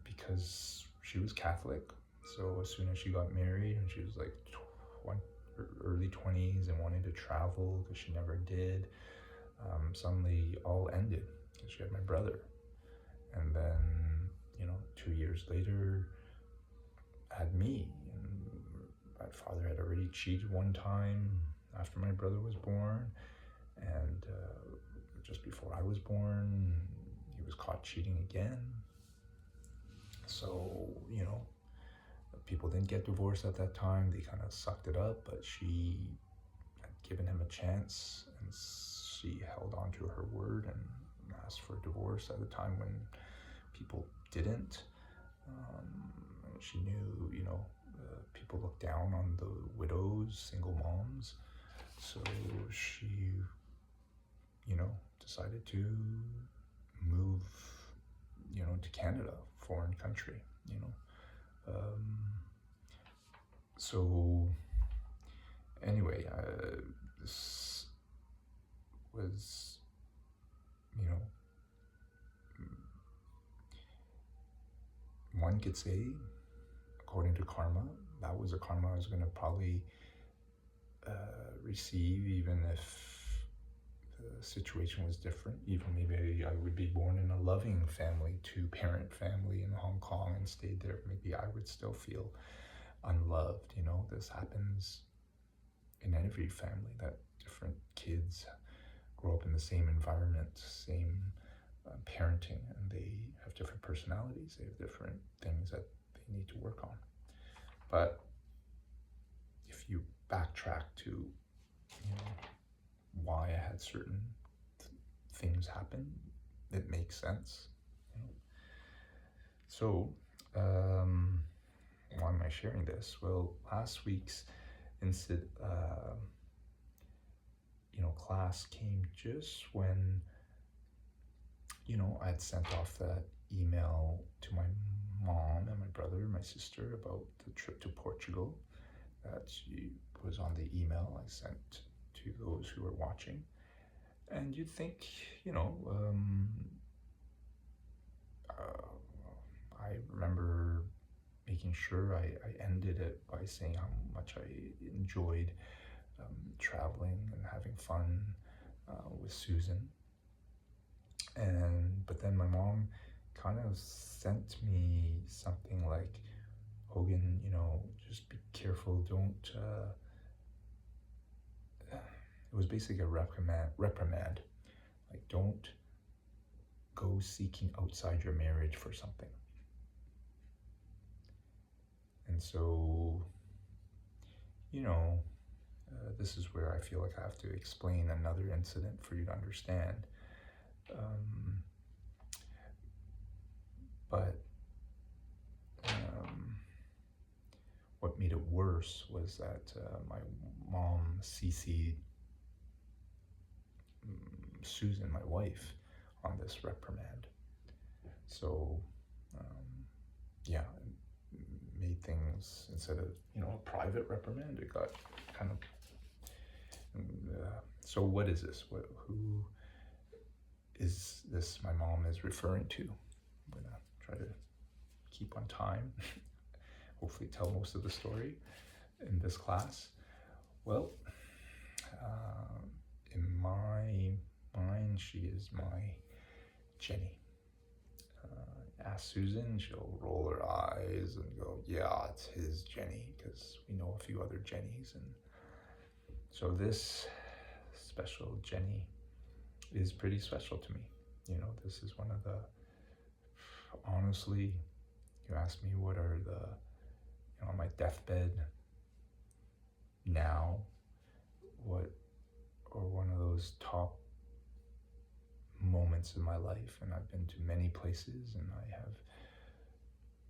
because she was Catholic. So as soon as she got married and she was like early 20s and wanted to travel because she never did, suddenly all ended because she had my brother. And then 2 years later had me, and my father had already cheated one time after my brother was born, and just before I was born he was caught cheating again. So people didn't get divorced at that time, they kind of sucked it up, but she had given him a chance and she held on to her word and asked for a divorce at a time when people didn't. She knew, people looked down on the widows, single moms. So she, decided to move, to Canada, foreign country, So anyway, this was, one could say, according to karma, that was a karma I was going to probably receive, even if the situation was different. Even maybe I would be born in a loving family, two-parent family in Hong Kong and stayed there. Maybe I would still feel unloved. This happens in every family, that different kids grow up in the same environment, same parenting, and they have different personalities. They have different things that they need to work on. But if you backtrack to why I had certain things happen, it makes sense. So why am I sharing this? Well, last week's incident, class came just when I had sent off that email to my mom and my brother and my sister about the trip to Portugal that was on the email I sent to those who were watching. And you'd think, I remember making sure I ended it by saying how much I enjoyed traveling and having fun with Susan. But then my mom kind of sent me something like, Hogan, just be careful, don't, it was basically a reprimand, like, don't go seeking outside your marriage for something. And so, this is where I feel like I have to explain another incident for you to understand. But what made it worse was that my mom CC'd Susan, my wife, on this reprimand. So, yeah, it made things, instead of, a private reprimand, it got kind of, so what is this? Who is this my mom is referring to? I'm gonna try to keep on time, hopefully tell most of the story in this class. Well, in my mind, she is my Jenny. Ask Susan, she'll roll her eyes and go, yeah, it's his Jenny, because we know a few other Jennies. And so this special Jenny is pretty special to me. This is one of the, honestly, you ask me what are the, on my deathbed now, what are one of those top moments in my life. And I've been to many places, and I have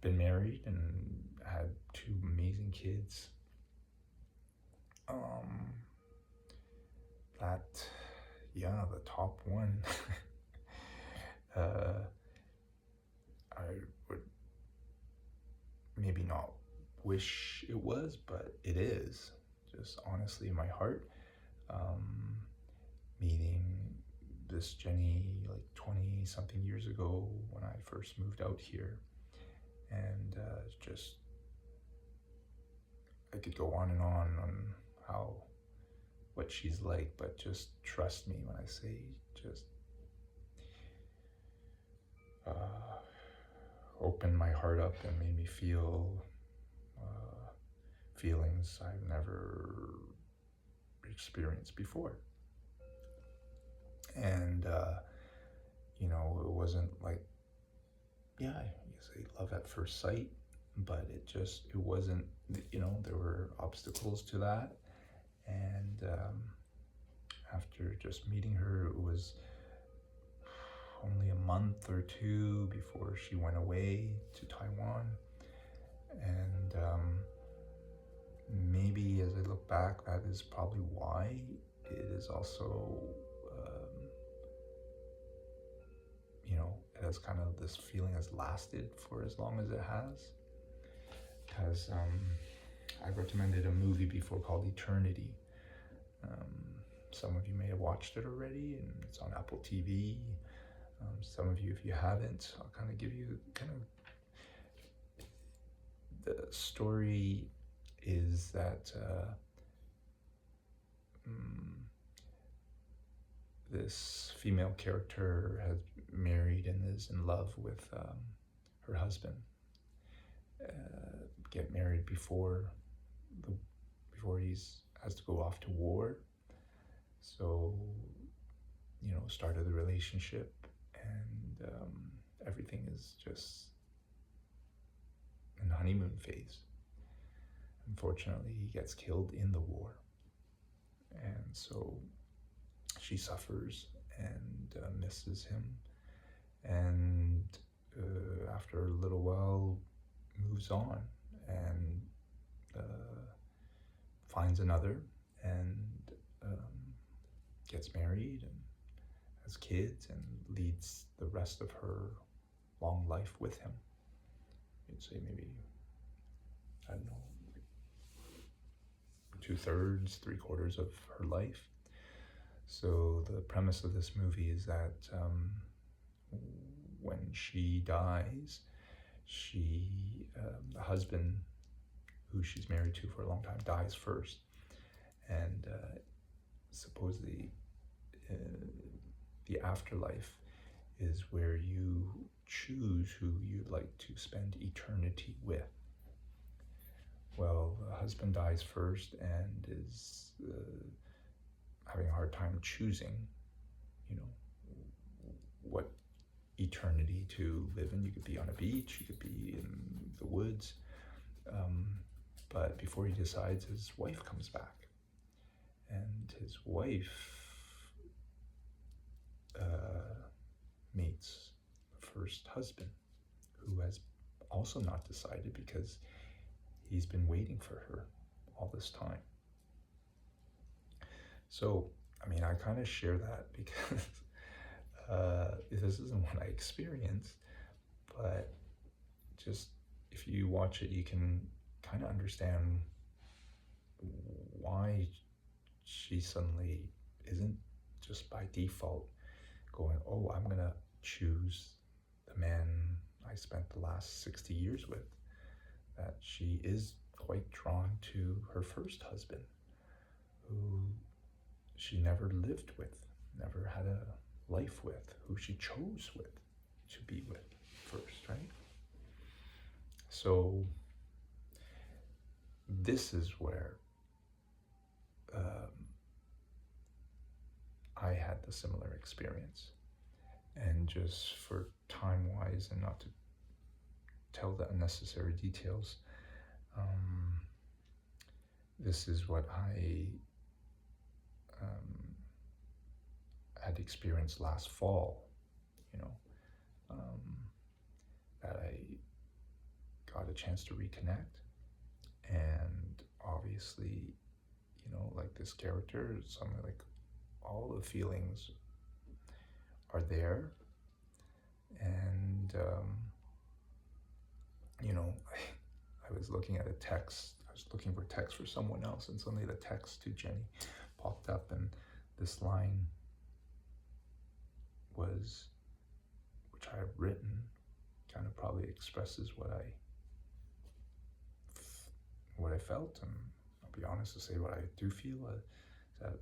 been married and had 2 amazing kids. that, yeah, the top one, uh, I would maybe not wish it was, but it is. Just honestly, in my heart, um, meeting this Jenny like 20 something years ago when I first moved out here, and just I could go on and on how what she's like, but just trust me when I say just opened my heart up and made me feel feelings I've never experienced before. And you know, it wasn't like, yeah, you say love at first sight, but it wasn't, you know, there were obstacles to that. And after just meeting her, it was only a month or two before she went away to Taiwan. And maybe as I look back, that is probably why it is also, you know, it has kind of this feeling has lasted for as long as it has. Because I recommended a movie before called Eternity. Some of you may have watched it already, and it's on Apple TV. Some of you, if you haven't, I'll kind of give you kind of the story is that this female character has married and is in love with her husband. Get married before he has to go off to war. So, you know, started the relationship, and everything is just in honeymoon phase. Unfortunately, he gets killed in the war, and so she suffers and misses him, and after a little while moves on and finds another, and gets married and has kids and leads the rest of her long life with him. You'd say maybe, I don't know, 2/3, 3/4 of her life. So the premise of this movie is that when she dies, the husband who she's married to for a long time dies first, and supposedly the afterlife is where you choose who you'd like to spend eternity with. Well, the husband dies first and is having a hard time choosing, you know, what eternity to live in. You could be on a beach, you could be in the woods, but before he decides, his wife comes back, and his wife meets the first husband, who has also not decided because he's been waiting for her all this time. So, I mean, I kind of share that because this isn't what I experienced, but just if you watch it, you can kind of understand why she suddenly isn't just by default going, oh, I'm gonna choose the man I spent the last 60 years with. That she is quite drawn to her first husband, who she never lived with, never had a life with, who she chose with to be with first, right? So this is where I had the similar experience. And just for time-wise and not to tell the unnecessary details, this is what I had experienced last fall, you know, that I got a chance to reconnect. And obviously, you know, like this character, something like all the feelings are there. And, you know, I was looking at a text, I was looking for text for someone else, and suddenly the text to Jenny popped up, and this line was, which I have written, kind of probably expresses what I felt, and I'll be honest to say what I do feel, that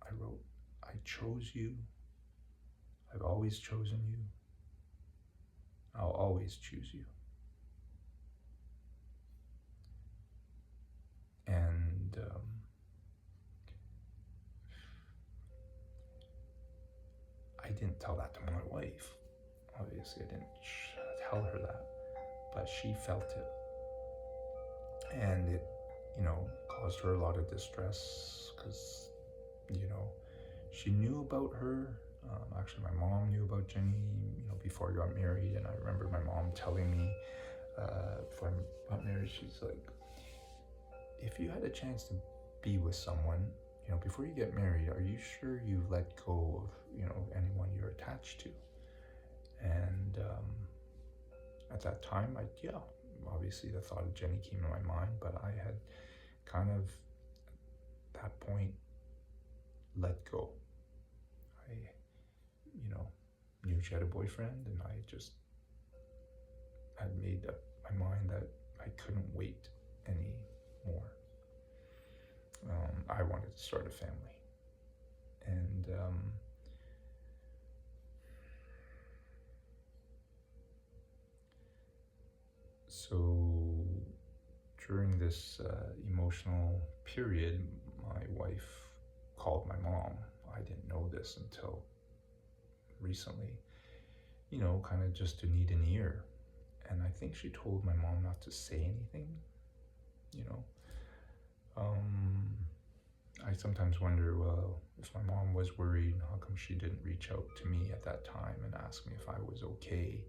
I wrote, I chose you, I've always chosen you, I'll always choose you. And I didn't tell that to my wife. Obviously, I didn't tell her that, but she felt it. And it, you know, caused her a lot of distress because, you know, she knew about her. Actually, my mom knew about Jenny, you know, before I got married. And I remember my mom telling me, before I got married, she's like, if you had a chance to be with someone, you know, before you get married, are you sure you let go of, you know, anyone you're attached to? And at that time, obviously the thought of Jenny came to my mind, but I had kind of, at that point, let go. I, you know, knew she had a boyfriend, and I just had made up my mind that I couldn't wait anymore. I wanted to start a family. And so during this emotional period, my wife called my mom. I didn't know this until recently, you know, kind of just to need an ear. And I think she told my mom not to say anything, you know. I sometimes wonder, well, if my mom was worried, how come she didn't reach out to me at that time and ask me if I was okay?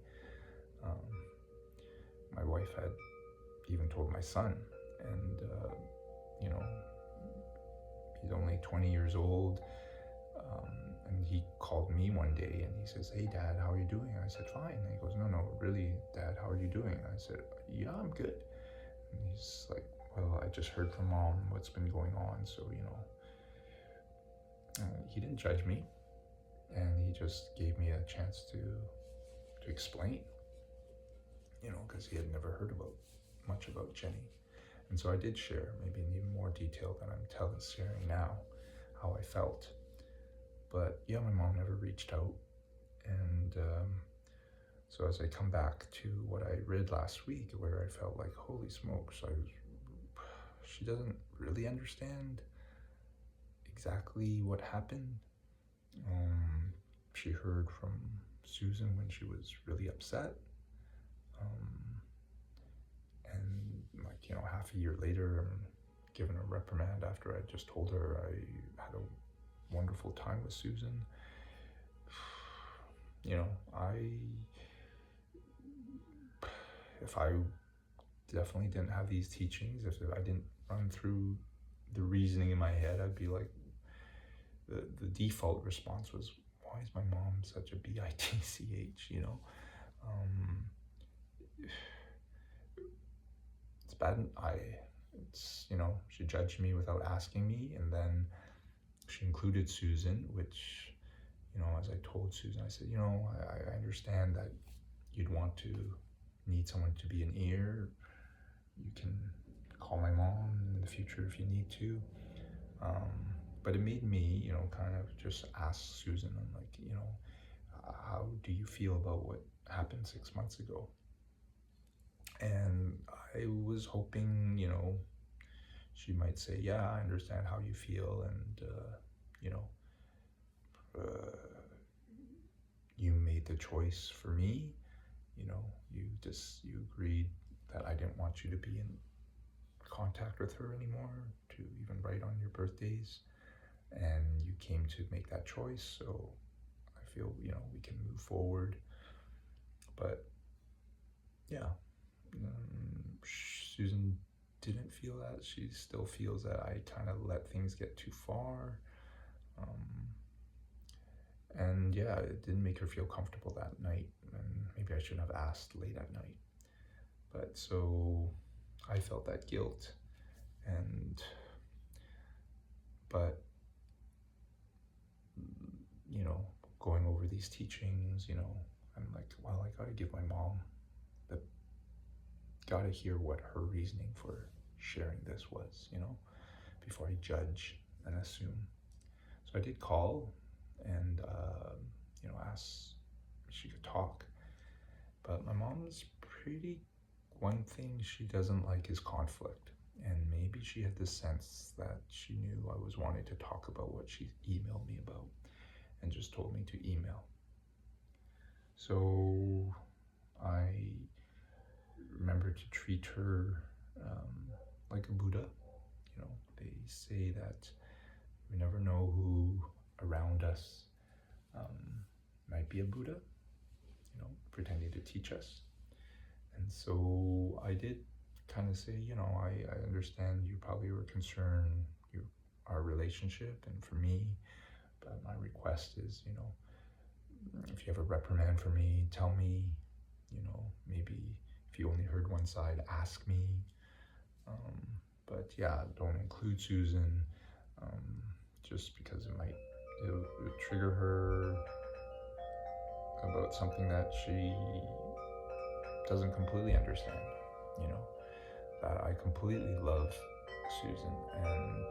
My wife had even told my son, and, you know, he's only 20 years old, and he called me one day and he says, hey Dad, how are you doing? And I said, fine. And he goes, no, really, Dad, how are you doing? And I said, yeah, I'm good. And he's like, well, I just heard from Mom what's been going on, so, you know. He didn't judge me, and he just gave me a chance to explain, you know, because he had never heard much about Jenny. And so I did share, maybe in even more detail than I'm sharing now, how I felt. But yeah, my mom never reached out. And so as I come back to what I read last week, where I felt like, holy smokes, she doesn't really understand exactly what happened. She heard from Susan when she was really upset. And like, you know, half a year later, I'm given a reprimand after I just told her I had a wonderful time with Susan. You know, if I definitely didn't have these teachings, if I didn't run through the reasoning in my head, I'd be like, the default response was, why is my mom such a bitch, you know? It's bad. You know, she judged me without asking me, and then she included Susan, which, you know, as I told Susan, I said, you know, I understand that you'd want to need someone to be an ear. You can call my mom in the future if you need to. But it made me, you know, kind of just ask Susan, I'm like, you know, how do you feel about what happened 6 months ago? And I was hoping, you know, she might say, yeah, I understand how you feel, and, you know, you made the choice for me, you know, you agreed that I didn't want you to be in contact with her anymore, to even write on your birthdays, and you came to make that choice, so I feel, you know, we can move forward. But yeah, Susan didn't feel that. She still feels that I kind of let things get too far. And yeah, it didn't make her feel comfortable that night, and maybe I shouldn't have asked late at night. But so I felt that guilt, and but you know, going over these teachings, I'm like, well, I gotta give my mom the, gotta hear what her reasoning for sharing this was, before I judge and assume. So I did call and, ask if she could talk. But my mom's one thing she doesn't like is conflict. And maybe she had this sense that she knew I was wanting to talk about what she emailed me about and just told me to email. So I remember to treat her like a Buddha. They say that we never know who around us might be a Buddha, pretending to teach us. And so I did kind of say, I understand you probably were concerned our relationship and for me, but my request is, if you have a reprimand for me, tell me, maybe if you only heard one side, ask me. But yeah, don't include Susan, just because it'll trigger her about something that she doesn't completely understand, that I completely love Susan and,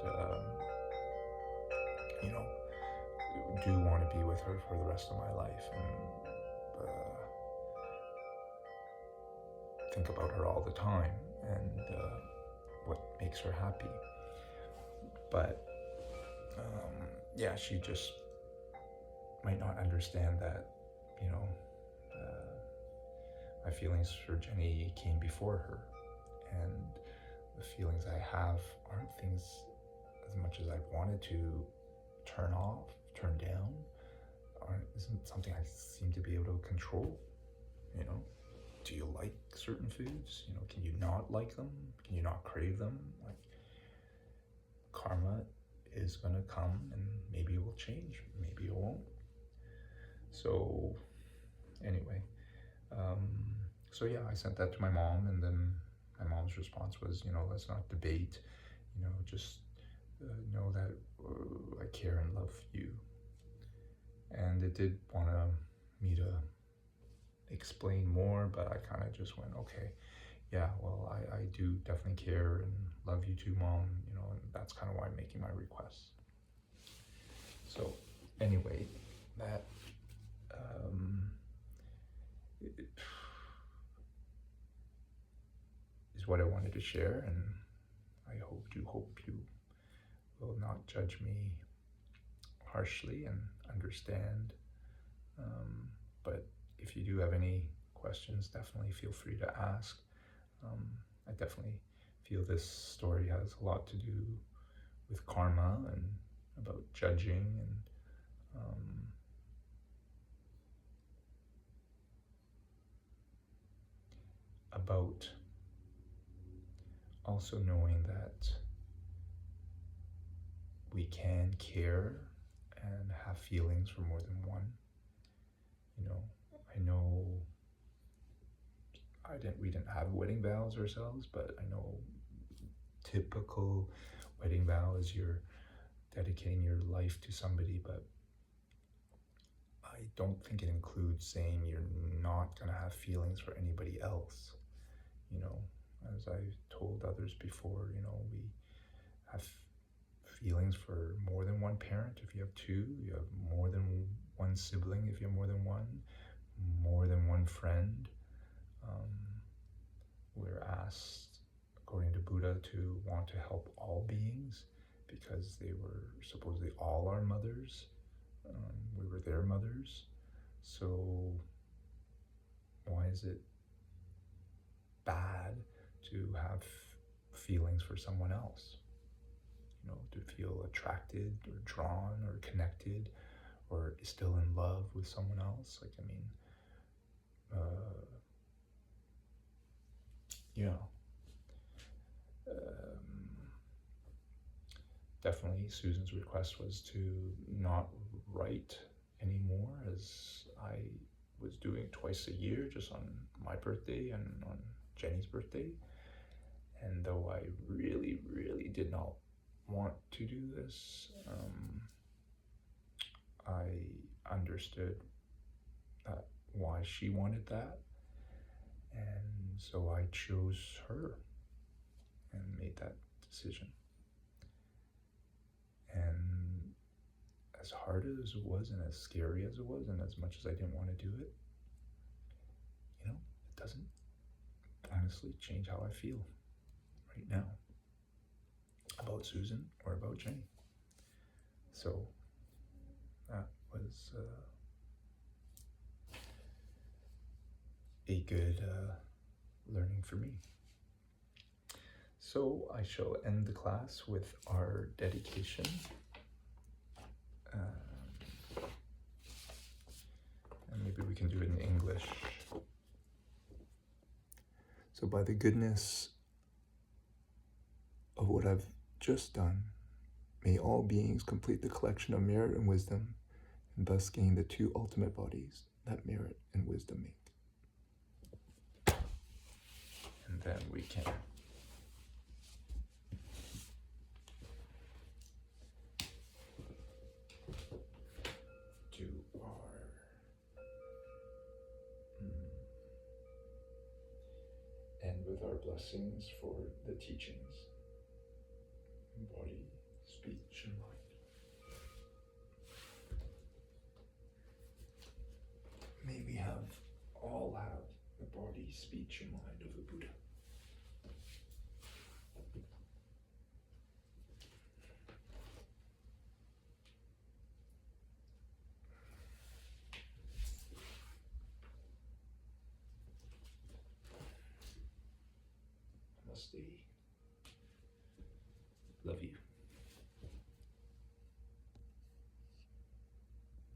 do want to be with her for the rest of my life and think about her all the time and what makes her happy. But yeah, she just might not understand that, my feelings for Jenny came before her, and the feelings I have aren't things as much as I wanted to turn off, turn down, isn't something I seem to be able to control. Do you like certain foods? Can you not like them? Can you not crave them? Like, karma is gonna come and maybe it will change, maybe it won't. So anyway, so yeah, I sent that to my mom, and then my mom's response was, let's not debate, just know that I care and love you. And it did want me to explain more, but I kind of just went, okay, yeah, well, I do definitely care and love you too, Mom, and that's kind of why I'm making my request. So anyway, that is what I wanted to share, and I hope you will not judge me harshly and understand. But if you do have any questions, definitely feel free to ask. I definitely feel this story has a lot to do with karma and about judging and about also knowing that we can care and have feelings for more than one. I know we didn't have wedding vows ourselves, but I know typical wedding vow is you're dedicating your life to somebody, but I don't think it includes saying you're not going to have feelings for anybody else. As I've told others before, we have feelings for more than one parent if you have two, you have more than one sibling if you have more than one friend. We're asked, according to Buddha, to want to help all beings because they were supposedly all our mothers. We were their mothers. So why is it bad to have feelings for someone else? To feel attracted or drawn or connected or still in love with someone else. definitely Susan's request was to not write anymore, as I was doing twice a year, just on my birthday and on Jenny's birthday. And though I really, really did not want to do this, I understood why she wanted that, and so I chose her and made that decision. And as hard as it was, and as scary as it was, and as much as I didn't want to do it, it doesn't honestly change how I feel right now about Susan or about Jenny. So that was a good learning for me. So I shall end the class with our dedication. And maybe we can do it in English. So by the goodness of what I've just done, may all beings complete the collection of merit and wisdom, and thus gain the two ultimate bodies that merit and wisdom make. And then we can do our end with our blessings for the teachings. Body, speech, and mind. May we all have the body, speech, and mind of the Buddha. Namaste. Love you.